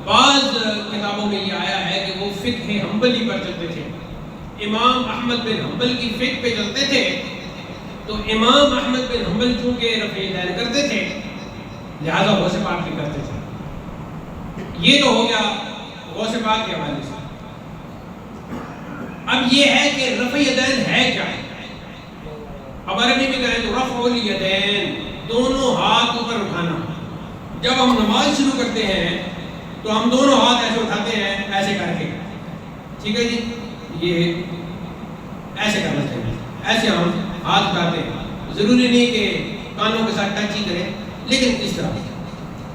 بعض کتابوں میں یہ آیا ہے کہ وہ فقہ حنبلی پر چلتے تھے, امام احمد بن حنبل کی فقہ پہ چلتے تھے. تو امام احمد بن حنبل چونکہ رفع یدین کرتے تھے لہذا غوث پاک بھی کرتے تھے. یہ تو ہو گیا غوث پاک کے حوالے سے۔ اب یہ ہے کہ رفع یدین ہے کیا؟ اب عربی میں کہیں تو رفع الیدین، دونوں ہاتھ اوپر اٹھانا۔ جب ہم نماز شروع کرتے ہیں تو ہم دونوں ہاتھ ایسے اٹھاتے ہیں، ایسے کر کے، ٹھیک ہے جی، یہ ایسے کرنا چاہیے، ایسے ہم ہاتھ اٹھاتے ہیں، ضروری نہیں کہ کانوں کے ساتھ ٹچ ہی کریں، لیکن اس طرح۔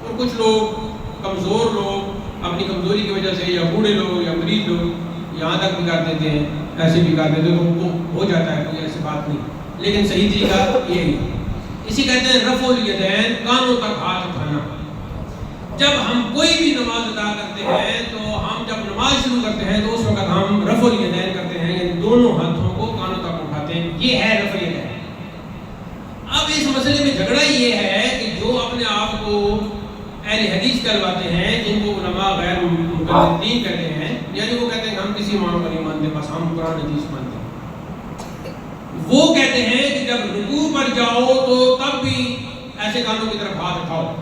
اور کچھ لوگ کمزور لوگ اپنی کمزوری کی وجہ سے، یا بوڑھے لوگ یا مریض لوگ یہاں تک بھی کر دیتے ہیں، ایسے بھی کر دیتے ہیں، تو ان کو ہو جاتا ہے، کوئی ایسی بات نہیں، لیکن صحیح طریقہ یہی ہے۔ اسی کہتے ہیں رفع الیدین، کانوں تک ہاتھ اٹھانا۔ جب ہم کوئی بھی نماز ادا کرتے ہیں تو ہم جب نماز شروع کرتے ہیں تو اس وقت ہم رفع الیدین کرتے ہیں، یعنی دونوں ہاتھوں کو کانوں تک اٹھاتے ہیں، یہ ہے رفع الیدین۔ اب اس مسئلے میں جھگڑا یہ ہے کہ جو اپنے آپ کو اہل حدیث کہلواتے ہیں، جن کو علماء غیر مقلدین کہتے ہیں، یعنی وہ کہتے ہیں کہ ہم کسی امام کو نہیں مانتے، بس ہم قرآن حدیث مانتے ہیں، وہ کہتے ہیں کہ جب رکوع پر جاؤ تو تب بھی ایسے کانوں کی طرف ہاتھ اٹھاؤ،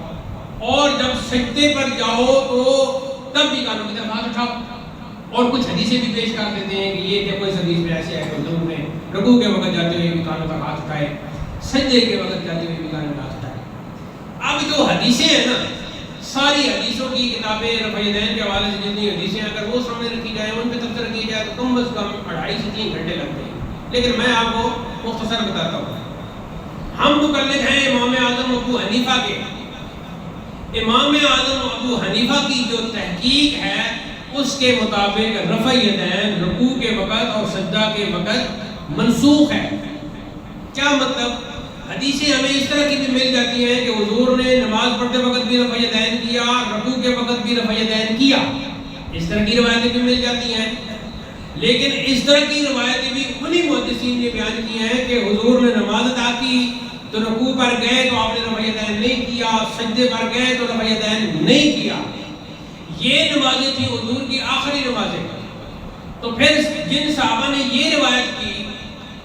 اور جب سجدے پر جاؤ تو تب بھی کانوں کی طرف ہاتھ اٹھاؤ۔ اور کچھ حدیثیں بھی پیش کر دیتے ہیں کہ یہ کہ کوئی حدیث میں ایسے ہے کہ حضور نے رکوع کے وقت جاتے ہوئے بھی کانوں تک ہاتھ اٹھائے، سجدے کے وقت جاتے ہوئے بھی کانوں تک ہاتھ اٹھائے۔ اب جو حدیثیں ہیں نا، ساری حدیثوں کی کتابیں رفع یدین کے حوالے سے جتنی حدیثیں اگر وہ سامنے رکھی جائیں، ان پہ تبصرہ کیا جائے تو کم از کم 2.5 سے 3 گھنٹے لگتے ہیں، لیکن میں آپ کو مختصر بتاتا ہوں۔ ہم مقلد ہیں امام اعظم ابو حنیفہ کے۔ امام اعظم ابو حنیفہ کی جو تحقیق ہے اس کے مطابق رفع یدین رکوع کے وقت اور سجدہ کے وقت منسوخ ہے۔ کیا مطلب؟ حدیثیں ہمیں اس طرح کی بھی مل جاتی ہیں کہ حضور نے نماز پڑھتے وقت بھی رفع یدین کیا، رکوع کے وقت بھی رفع یدین کیا، اس طرح کی روایتیں بھی مل جاتی ہیں۔ لیکن اس طرح کی روایتیں بھی انہی محدثین نے بیان کی ہیں کہ حضور نے نماز ادا کی تو رکوع پر گئے تو آپ نے رفع یدین نہیں کیا، سجدے پر گئے تو رفع یدین نہیں کیا۔ یہ نمازیں تھیں حضور کی آخری نمازیں۔ تو پھر جن صحابہ نے یہ روایت کی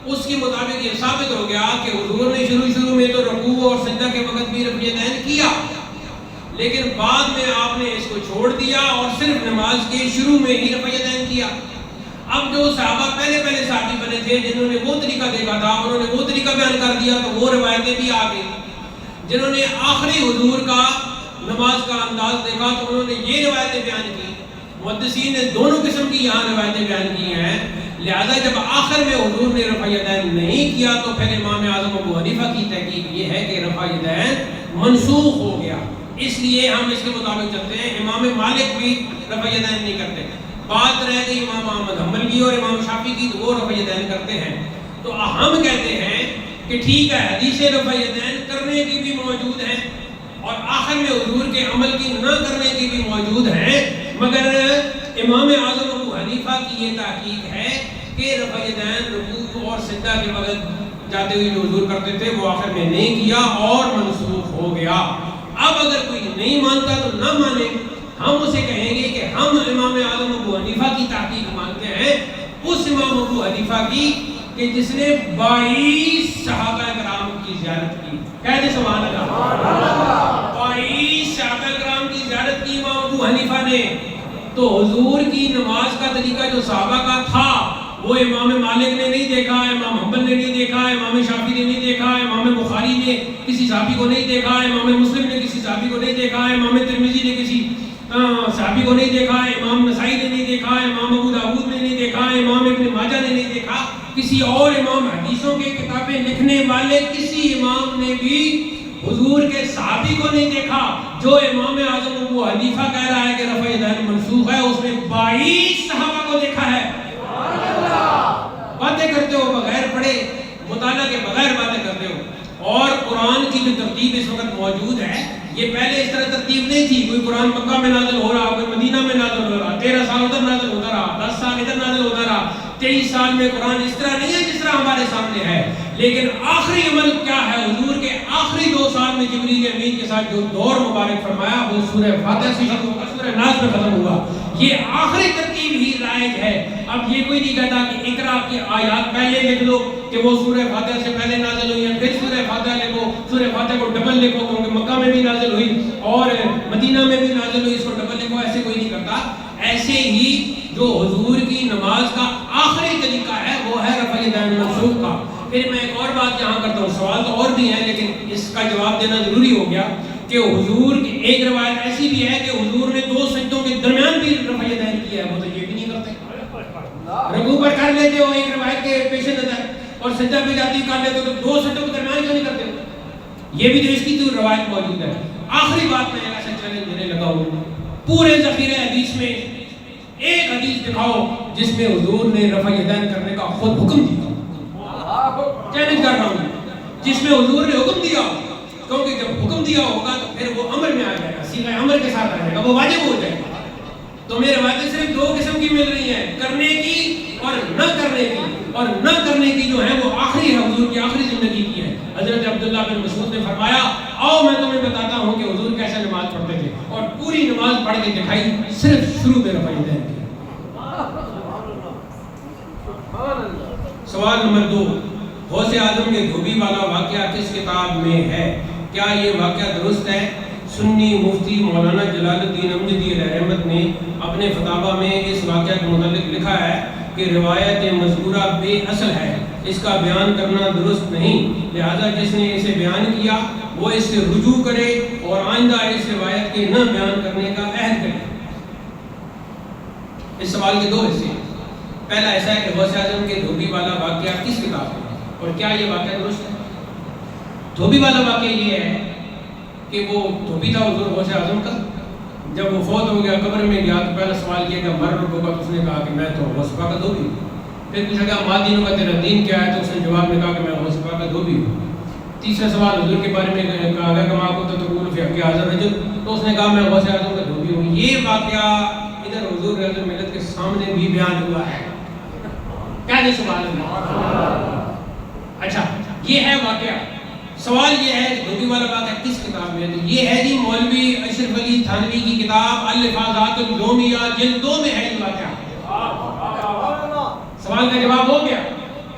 اس کے مطابق یہ ثابت ہو گیا کہ حضور نے شروع میں تو رکوع اور سجدہ کے وقت بھی رفع یدین کیا، لیکن بعد میں آپ نے اس کو چھوڑ دیا اور صرف نماز کے شروع میں ہی رفع یدین کیا۔ اب جو صحابہ پہلے صحابی بنے تھے، جنہوں نے وہ طریقہ دیکھا تھا، انہوں نے وہ طریقہ بیان کر دیا تو وہ روایتیں بھی آ گئی۔ جنہوں نے آخری حضور کا نماز کا انداز دیکھا تو انہوں نے یہ روایتیں بیان کی۔ محدثین نے دونوں قسم کی یہاں روایتیں بیان کی ہیں، لہذا جب آخر میں حضور نے رفع یدین نہیں کیا تو پھر امام اعظم ابو حنیفہ کی تحقیق یہ ہے کہ رفع یدین منسوخ ہو گیا، اس لیے ہم اس کے مطابق چلتے ہیں۔ امام مالک بھی رفع یدین نہیں کرتے، بات رہ گئی امام احمد حنبل کی اور امام شافعی کی، تو وہ رفع یدین کرتے ہیں۔ تو ہم کہتے ہیں کہ ٹھیک ہے، حدیث رفع یدین کرنے کی بھی موجود ہیں اور آخر میں حضور کے عمل کی نہ کرنے کی بھی موجود ہیں، مگر امام اعظم ابو حنیفہ کی یہ تحقیق ہے کہ رفع یدین رکوع اور سجدہ کے وقت جاتے ہوئے جو حضور کرتے تھے وہ آخر میں نہیں کیا اور منسوخ ہو گیا۔ اب اگر کوئی نہیں مانتا تو نہ مانے، ہم اسے کہیں گے کہ ہم امام اعظم ابو حنیفہ کی تحقیق مانتے ہیں، اس امام ابو حنیفہ کی کہ جس نے 22 صحابہ کرام کی زیارت کی۔ کہتے سبحان اللہ۔ 22 صحابہ کرام کی زیارت کی امام ابو حنیفہ نے، تو حضور کی نماز کا طریقہ جو صحابہ کا تھا وہ امام مالک نے نہیں دیکھا، امام حنبل نے نہیں دیکھا، امام شافعی نے نہیں دیکھا، امام بخاری نے کسی صحابی کو نہیں دیکھا، امام مسلم نے کسی صحابی کو نہیں دیکھا، امام ترمذی نے کسی صحابی کو نہیں دیکھا، امام نسائی نے نہیں دیکھا، امام ابو داؤد نے نہیں دیکھا، امام ابن ماجہ نے نہیں دیکھا، کسی اور امام حدیثوں کے کتابیں لکھنے والے کسی امام نے بھی حضور کے صحابی کو نہیں دیکھا۔ جو امام اعظم ابو حنیفہ کہہ رہا ہے کہ رفع یدین منسوخ ہے، اس نے 22 صحابہ کو دیکھا ہے۔ باتیں کرتے ہو بغیر پڑھے، مطالعہ کے بغیر باتیں کرتے ہو۔ اور قرآن کی جو ترتیب اس وقت موجود ہے، یہ پہلے اس طرح ترتیب نہیں تھی۔ کوئی قرآن مکہ میں نازل ہو رہا، کوئی مدینہ میں نازل ہو رہا، 13 سال ادھر نازل ہوتا رہا، 10 سال ادھر نازل ہوتا رہا، 23 سال میں قرآن اس طرح نہیں ہے جس طرح ہمارے سامنے ہے۔ لیکن آخری عمل کیا ہے؟ حضور کے آخری 2 سال میں جبریل امین کے ساتھ جو دور مبارک فرمایا وہ سورہ فاتحہ سے شروع ہو کر سورہ ناس میں ختم ہوا. یہ آخری ترتیب ہی رائج ہے. اب یہ کوئی نہیں کہتا کہ اقرا کی آیات پہلے لکھ لو کہ وہ سورہ فاتحہ سے پہلے نازل ہوئی ہیں، پھر سورہ فاتحہ لکھو، سورہ فاتحہ کو ڈبل لکھو کیونکہ مکہ میں بھی نازل ہوئی اور مدینہ میں بھی نازل ہوئی، اس کو ڈبل لکھو. ایسے کوئی نہیں کرتا. ایسے ہی جو حضور کی نماز کا آخری طریقہ ہے وہ ہے رفع یدین منصوب کا. پھر میں ایک اور بات یہاں کرتا ہوں، سوال تو اور بھی ہیں لیکن اس کا جواب دینا ضروری ہو گیا کہ حضور کی ایک روایت ایسی بھی ہے کہ حضور نے 2 سجدوں کے درمیان بھی رفع یدین کیا ہے. وہ تو یہ بھی نہیں کرتے، رکوع پر کر لیتے ہو ایک روایت کے پیش نظر اور سجدہ پہ جاتی کر لیتے ہو، تو 2 سجدوں کے درمیان کیوں نہیں کرتے ہو؟ یہ بھی تو اس کی تو روایت موجود ہے. آخری بات میں ایسا چیلنج دینے لگا ہوں، پورے ذخیرہ حدیث میں ایک حدیث دکھاؤ جس میں حضور نے رفع یدین کرنے کا خود حکم دیا. چیلنج کر رہا ہوں جس میں حضور نے حکم دیا، کیونکہ جب حکم دیا ہوگا تو پھر وہ امر میں آ جائے گا، صیغہ امر کے ساتھ آ جائے گا، وہ واجب ہو جائے گا. تو میرے روایتیں صرف 2 قسم کی مل رہی ہیں، کرنے کی اور نہ کرنے کی. اور نہ کرنے کی جو ہے وہ آخری ہے، حضور کی آخری زندگی کی ہے. حضرت عبداللہ بن مسعود نے فرمایا آؤ میں تمہیں بتاتا ہوں کہ حضور کیسے نماز پڑھتے تھے، اور پوری نماز پڑھ کے دکھائی، صرف شروع میں رفع یدین کی. سوال نمبر 2، غوث اعظم کے دھوبی والا واقعہ کس کتاب میں ہے؟ کیا یہ واقعہ درست ہے؟ سنی مفتی مولانا جلال الدین امجدی علیہ رحمت نے اپنے فتاویٰ میں اس واقعہ کے متعلق لکھا ہے کہ روایت مذکورہ بے اصل ہے، اس کا بیان کرنا درست نہیں، لہذا جس نے اسے بیان کیا وہ اس سے رجوع کرے اور آئندہ اس روایت کے نہ بیان کرنے کا عہد کرے. اس سوال کے 2 حصے ہیں. پہلا ایسا ہے کہ غوث اعظم کے دھوبی والا واقعہ کس کتاب میں ہے اور کیا یہ واقعہ درست ہے؟ دھوبی والا واقعہ یہ ہے کہ وہ دھوبی تھا حضور غوث اعظم کا، جب وہ فوت ہو گیا قبر میں گیا تو پہلا سوال کیا کہ مر ربک، تو اس نے کہا کہ میں تو غوث پاک کا دھوبی ہوں. پھر پوچھا کہ ما دینک کا تیرا دین کیا ہے، تو اس نے جواب میں کہا کہ میں غوث پاک کا دھوبی ہوں. تیسرا سوال حضور کے بارے میں کہا گیا کہ ما کنت تقول فی حق ھذا الرجل، تو اس نے کہا میں غوث اعظم کا دھوبی ہوں. یہ واقعہ ادھر حضور رضی اللہ ملت کے سامنے بھی بیان ہوا ہے. کیا جی سوال ہے؟ اچھا یہ ہے واقعہ. سوال یہ ہے کہ دھوبی والا واقعہ کس کتاب میں ہے؟ تو یہ ہے جی مولوی اشرف علی تھانوی کی کتاب الفاظات الجومیہ جلد 2 میں ہے یہ واقعہ. سوال کا جواب ہو گیا.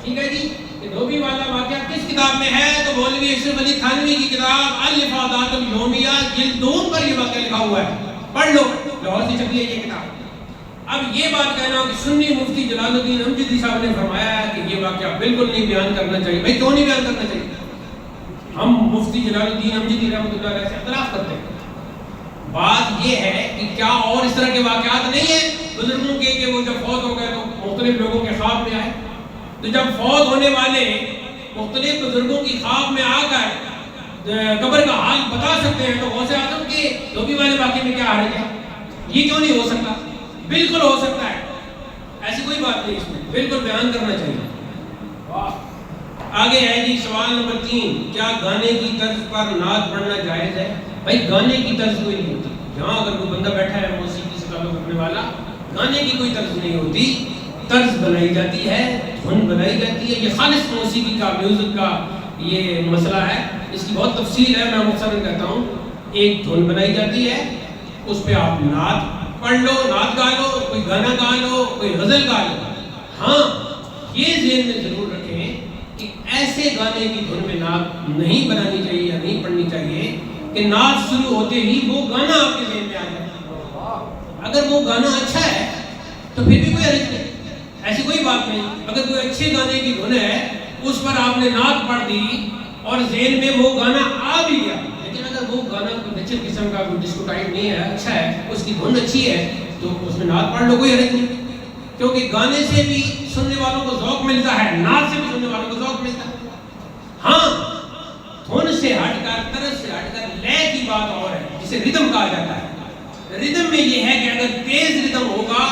ٹھیک ہے جی، کہ دھوبی والا واقعہ کس کتاب میں ہے؟ تو مولوی اشرف علی تھانوی کی کتاب الفاظات الجومیہ جلد 2 پر یہ واقعہ لکھا ہوا ہے. پڑھ لو، لاہور سے چھپی ہے یہ کتاب. اب یہ بات کہنا کہ سنی مفتی جلال الدین امجدی صاحب نے فرمایا ہے کہ یہ واقعہ بالکل نہیں بیان کرنا چاہیے. بھائی کیوں نہیں بیان کرنا چاہیے؟ ہم مفتی جلال الدین امجدی رحمۃ اللہ علیہ سے اختلاف کرتے ہیں. بات یہ ہے کہ کیا اور اس طرح کے واقعات نہیں ہیں بزرگوں کے کہ وہ جب فوت ہو گئے تو مختلف لوگوں کے خواب میں آئے؟ تو جب فوت ہونے والے مختلف بزرگوں کی خواب میں آ کر قبر کا حال بتا سکتے ہیں تو غوث اعظم کے دھوبی والے واقعے میں کیا حرج ہے؟ یہ کیوں نہیں ہو سکتا؟ بالکل ہو سکتا ہے، ایسی کوئی بات نہیں، اس میں بالکل بیان کرنا چاہیے. آگے ہے جی سوال نمبر 3، کیا گانے کی طرز پر نعت پڑھنا جائز ہے؟ بھائی گانے کی طرز کوئی نہیں ہوتی. جہاں اگر کوئی بندہ بیٹھا ہے موسیقی سے تعلق رکھنے والا، گانے کی کوئی طرز نہیں ہوتی. طرز بنائی جاتی ہے، دھن بنائی جاتی ہے. یہ خالص موسیقی کا، میوزک کا یہ مسئلہ ہے. اس کی بہت تفصیل ہے، میں مختصراً کہتا ہوں. ایک دھن بنائی جاتی ہے، اس پہ آپ نعت پڑھ لو، نعت گا لو، کوئی گانا گا لو، کوئی غزل گا لو. ہاں یہ ذہن میں ضرور رکھیں کہ ایسے گانے کی دھن میں نعت نہیں بنانی چاہیے یا نہیں پڑھنی چاہیے کہ نعت شروع ہوتے ہی وہ گانا آپ کے ذہن میں آ جائے. اگر وہ گانا اچھا ہے تو پھر بھی کوئی حرج نہیں، ایسی کوئی بات نہیں. اگر کوئی اچھے گانے کی دھن ہے، اس پر آپ نے نعت پڑھ دی اور ذہن میں وہ گانا آ بھی گیا، لیکن اگر وہ گانا کوئی نچل قسم کا، کوئی ڈسکو ٹائپ نہیں ہے، اچھا ہے، اس کی دھن اچھی ہے، تو اس میں نعت پڑھ لو، کوئی حرج نہیں. کیونکہ گانے سے بھی سننے والوں کو ذوق ملتا ہے، نعت سے بھی سننے والوں کو ذوق ملتا ہے. ہاں دھن سے ہٹ کر، طرز سے ہٹ کر لے کی بات اور ہے جسے ردم کہا جاتا ہے. ردم میں یہ ہے کہ اگر تیز ردم ہوگا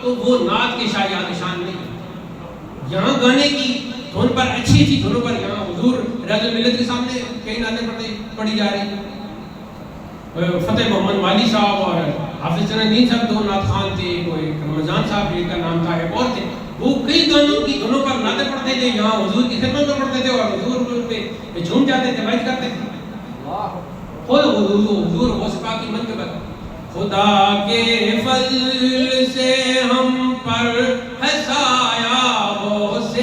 تو وہ نعت کے شایان نشان نہیں. یہاں گانے کی دھن پر، اچھی اچھی دھنوں پر یہاں حضور رضی الملت کے سامنے کئی نعتیں پڑھی جا رہی. فتح محمد مالی صاحب اور حافظ جنید صاحب 2 نعت خوان تھے، کوئی رمضان صاحب جن کا نام تھا، ایک اور تھے. وہ کئی گانوں کی دھنوں پر نعتیں پڑھتے تھے، یہاں حضور کی خدمت میں پڑھتے تھے اور حضور پہ جھوم جاتے تھے، وعظ کرتے تھے. خود حضور غوث پاک کی منقبت، خدا کے فضل سے ہم پر ہے سایہ غوث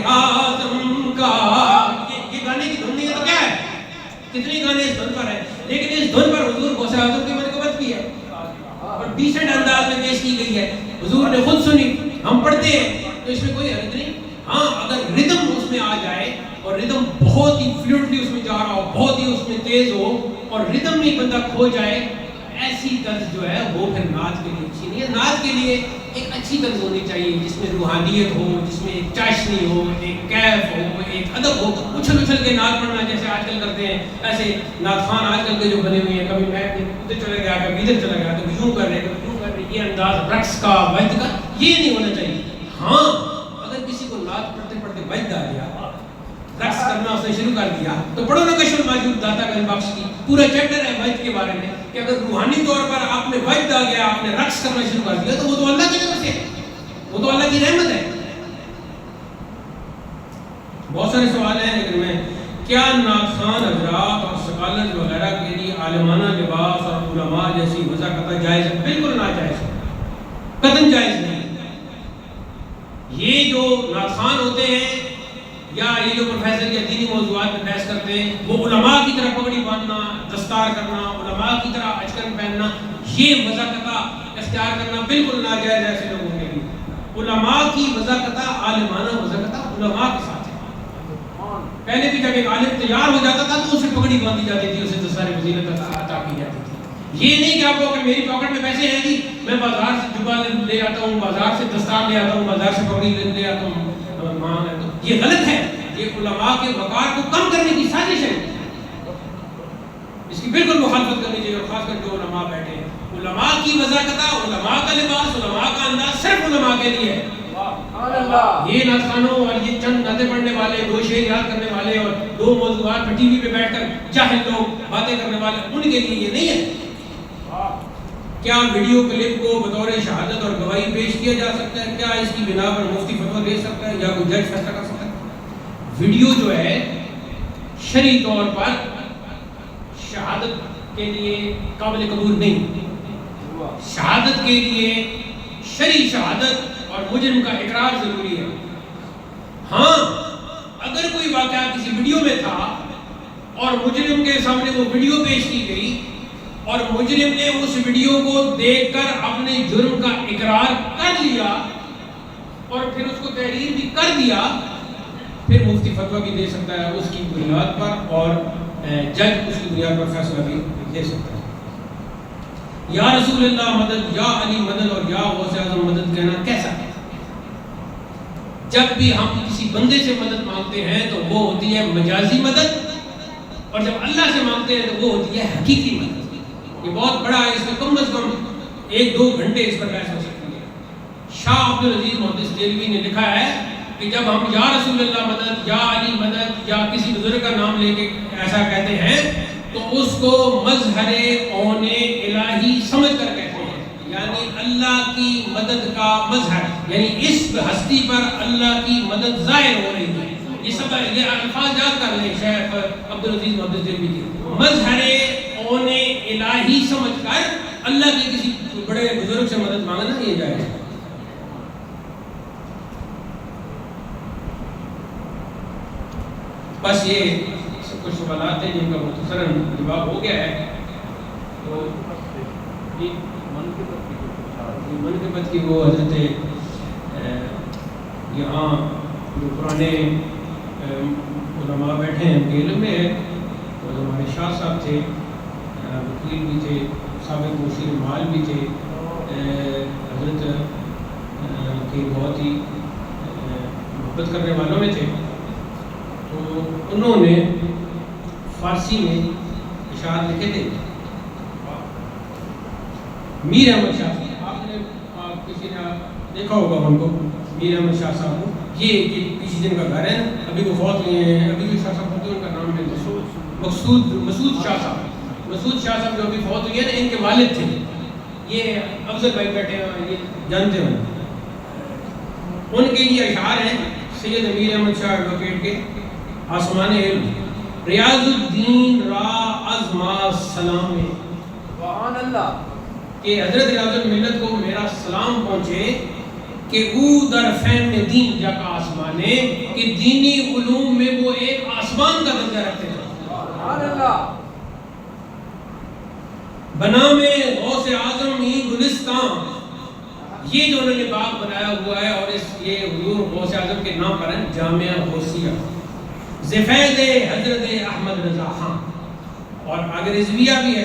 اعظم کا. یہ گانے کی دھن نہیں ہے تو کیا ہے؟ کتنی گانے اس دھن پر ہیں، لیکن اس دھن پر حضور غوث اعظم کی منقبت کی ہے اور ڈیسنٹ انداز میں پیش کی گئی ہے. حضور نے خود سنی، ہم پڑھتے ہیں تو اس میں کوئی حرج نہیں. ہاں اگر ردم اس میں آ جائے اور ردم بہت ہی فلوئنٹلی اس میں جا رہا ہو، بہت ہی اس میں تیز ہو اور ردم میں بندہ کھو جائے، ایسی طرز جو ہے وہ پھر نعت کے لیے اچھی نہیں ہے. نعت کے لیے ایک اچھی طرز ہونی چاہیے جس میں روحانیت ہو، جس میں ایک چاشنی ہو، ایک کیف ہو، ایک ادب ہو. اچھل اچھل کے نعت پڑھنا جیسے آج کل کرتے ہیں، ایسے نعت خوان آج کل کے جو بنے ہوئے ہیں، کبھی میں ادھر چلا گیا، کبھی ادھر چلا گیا، کبھی یوں کر رہے، کبھی یوں کر رہے، یہ انداز رقص کا وجد کا یہ نہیں ہونا چاہیے. ہاں اگر کسی کو نعت پڑھتے پڑھتے وجد آ گیا، رقص کرنا اس نے شروع کر دیا، تو پڑھو نا کشف الماجود داتا گنج بخش کی، پورا چیپٹر ہے وجد کے بارے میں کہ اگر روحانی طور پر آپ میں وجد آ گیا، آپ نے رقص کرنا شروع کر دیا، تو وہ تو اللہ کی طرف سے ہے، وہ تو اللہ کی رحمت ہے. بہت سارے سوال ہیں لیکن میں کیا نعت خوان حضرات اور سکالر وغیرہ کے لیے عالمانہ لباس اور علماء جیسی وضاحت جائز ہے؟ بالکل ناجائز ہے، قطعاً جائز نہیں. یہ جو نعت خوان ہوتے ہیں یا یہ جو پروفیسر یا دینی موضوعات میں بحث کرتے ہیں، وہ علماء کی طرح پگڑی باندھنا، دستار کرنا، علماء کی طرح اچکن پہننا، یہ وضاحت اختیار کرنا بالکل ناجائز ہے ایسے لوگوں کے لیے. علماء کی وضاحت، عالمانہ وضاحت علماء کے ساتھ ہے. پہلے بھی جب ایک عالم تیار ہو جاتا تھا تو اسے پگڑی باندھی جاتی تھی، اسے دستار فضیلت عطا کی جاتی تھی. یہ نہیں کہ آپ کو کہ میری پاکٹ میں پیسے ہیں جی میں بازار سے جبہ لے آتا ہوں، بازار سے دستار لے آتا ہوں، بازار سے پگڑی لے آتا ہوں. یہ غلط ہے، یہ علماء کے وقار کو کم کرنے کی سازش ہے. اس کی بالکل مخالفت کرنی چاہیے، اور خاص کر جو علماء بیٹھے ہیں. علماء کی وضاحت، علماء کا لباس، علماء کا انداز صرف علماء کے لیے ہے. یہ نعت خوانوں اور یہ چند نعتیں پڑھنے والے، دو شعر یاد کرنے والے اور دو موضوعات پر ٹی وی پہ بیٹھ کر جاہل لوگ باتیں کرنے والے، ان کے لیے یہ نہیں ہے. کیا ویڈیو کلپ کو بطور شہادت اور گواہی پیش کیا جا سکتا ہے؟ کیا اس کی بنا پر مفتی فتویٰ دے سکتا ہے یا کوئی جج فیصلہ کر سکتا ہے؟ ویڈیو جو ہے شرعی طور پر شہادت کے لیے قابل قبول نہیں. شہادت کے لیے شرعی شہادت اور مجرم کا اقرار ضروری ہے. ہاں اگر کوئی واقعہ کسی ویڈیو میں تھا اور مجرم کے سامنے وہ ویڈیو پیش کی گئی اور مجرم نے اس ویڈیو کو دیکھ کر اپنے جرم کا اقرار کر لیا اور پھر اس کو تحریر بھی کر دیا، پھر مفتی فتویٰ بھی دے سکتا ہے اس کی بنیاد پر، اور جج اس کی بنیاد پر فیصلہ بھی دے سکتا ہے. یا رسول اللہ مدد، یا علی مدد اور یا غوث اعظم مدد کہنا کیسا ہے؟ جب بھی ہم کسی بندے سے مدد مانگتے ہیں تو وہ ہوتی ہے مجازی مدد، اور جب اللہ سے مانگتے ہیں تو وہ ہوتی ہے حقیقی مدد. یہ بہت بڑا ہے، اس میں کم از کم 1-2 گھنٹے اس پر بحث ہو سکتی ہے. شاہ عبدالعزیز محدث دہلوی نے لکھا ہے کہ جب ہم یا رسول اللہ مدد، یا علی مدد یا کسی بزرگ کا نام لے کے ایسا کہتے ہیں تو اس کو مظہر اون الہی سمجھ کر کہتے ہیں، یعنی اللہ کی مدد کا مظہر، یعنی اس ہستی پر اللہ کی مدد ظاہر ہو رہی ہے. یہ سب یہ الفاظ یاد کر لیں شیخ عبدالعزیز محدث دہلوی کی. مظہر اون الہی سمجھ کر اللہ کے کسی بڑے بزرگ سے مدد مانگنا یہ جائز ہے. بس یہ سب کچھ سوالات ہیں جن کا مختصراً جواب ہو گیا ہے. تو منقبت کی وہ حضرت یہاں جو پرانے علماء بیٹھے ہیں ان کے علم میں ہے. اور ہمارے شاہ صاحب تھے، وکیل بھی تھے، سابق مشیر مال بھی تھے، حضرت کی بہت ہی محبت کرنے والوں میں تھے. تو انہوں نے فارسی میں اشعار لکھے تھے. میر احمد شاہ صاحب، آپ کسی نے دیکھا ہوگا ان کو، میر احمد شاہ صاحب کو. یہ کسی دن کا گھر ہے، ابھی وہ فوت ہوئے ہیں. ابھی جو شاہ صاحب ہوتے ہیں ان کا نام ہے مسعود شاہ صاحب. مسعود شاہ صاحب جو ابھی فوت ہوئی ہے نا، ان کے والد تھے. یہ افضل بھائی بیٹھے ہیں، یہ جانتے ہیں. ان کے یہ اشعار ہیں سید امیر احمد شاہ ایڈوکیٹ کے، آسمان علم. ریاض الدین را ازما سلام
سبحان اللہ
کہ حضرت ریاض الملت کو میرا سلام پہنچے کہ او در فہم دین یک آسمانے، کہ دینی علوم میں وہ ایک آسمان کا درجہ رکھتے ہیں.
سبحان اللہ.
بنا میں غوث اعظم ہی گلستان، یہ جو انہوں نے باغ بنایا ہوا ہے اور یہ حضور غوث اعظم کے نام پر ہے جامعہ غوثیہ زفید حضرت احمد رضا خان. اور آگے رضویہ بھی ہے.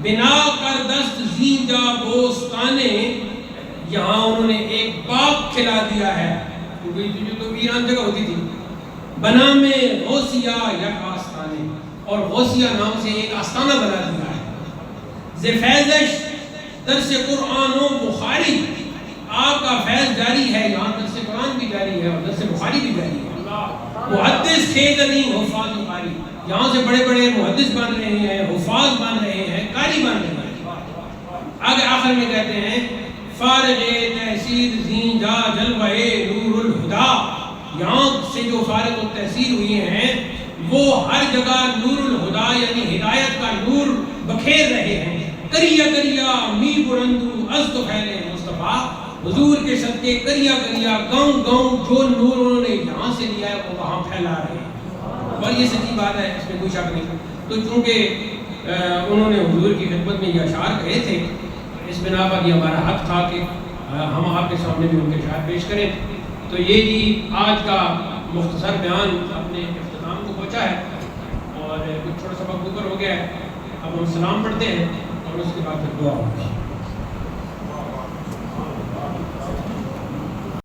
بنا کر دست زینجا بوستانے، یہاں انہوں نے ایک باغ کھلا دیا ہے کیونکہ جو تو ویران جگہ ہوتی تھی. بنا میں غوثیہ یک آستانے، اور غوثیہ نام سے ایک آستانہ بنا دیا ہے. زفیدش درس قرآن و بخاری، آپ کا فیض جاری ہے، یہاں درس قرآن بھی جاری ہے اور درس بخاری بھی جاری ہے. محدث خیزنی حفاظ و قاری، یہاں سے بڑے بڑے محدث بن رہے ہیں، حفاظ بن رہے ہیں، قاری بن رہے ہیں. آگے آخر میں کہتے ہیں فارغ تحصیل زینجا جلوہ نور الہدا، یہاں سے جو فارغ التحصیل ہوئے ہیں وہ ہر جگہ نور الہدا یعنی ہدایت کا نور بکھیر رہے ہیں. کریا کریا می برندو از تو پھیلے مصطفیٰ، حضور کے صدقے کریا کریا گاؤں گاؤں جو نور انہوں نے یہاں سے لیا ہے وہ وہاں پھیلا رہے ہیں. اور یہ سچی بات ہے، اس میں کوئی شک نہیں. تو چونکہ انہوں نے حضور کی خدمت میں یہ اشعار کہے تھے، اس بنا پر یہ ہمارا حق تھا کہ ہم آپ کے سامنے بھی ان کے اشعار پیش کریں. تو یہ جی آج کا مختصر بیان اپنے اختتام کو پہنچا ہے اور کچھ چھوٹا سا وقت اوپر ہو گیا ہے. اب ہم سلام پڑھتے ہیں اور اس کے بعد پھر دعا ہوگی.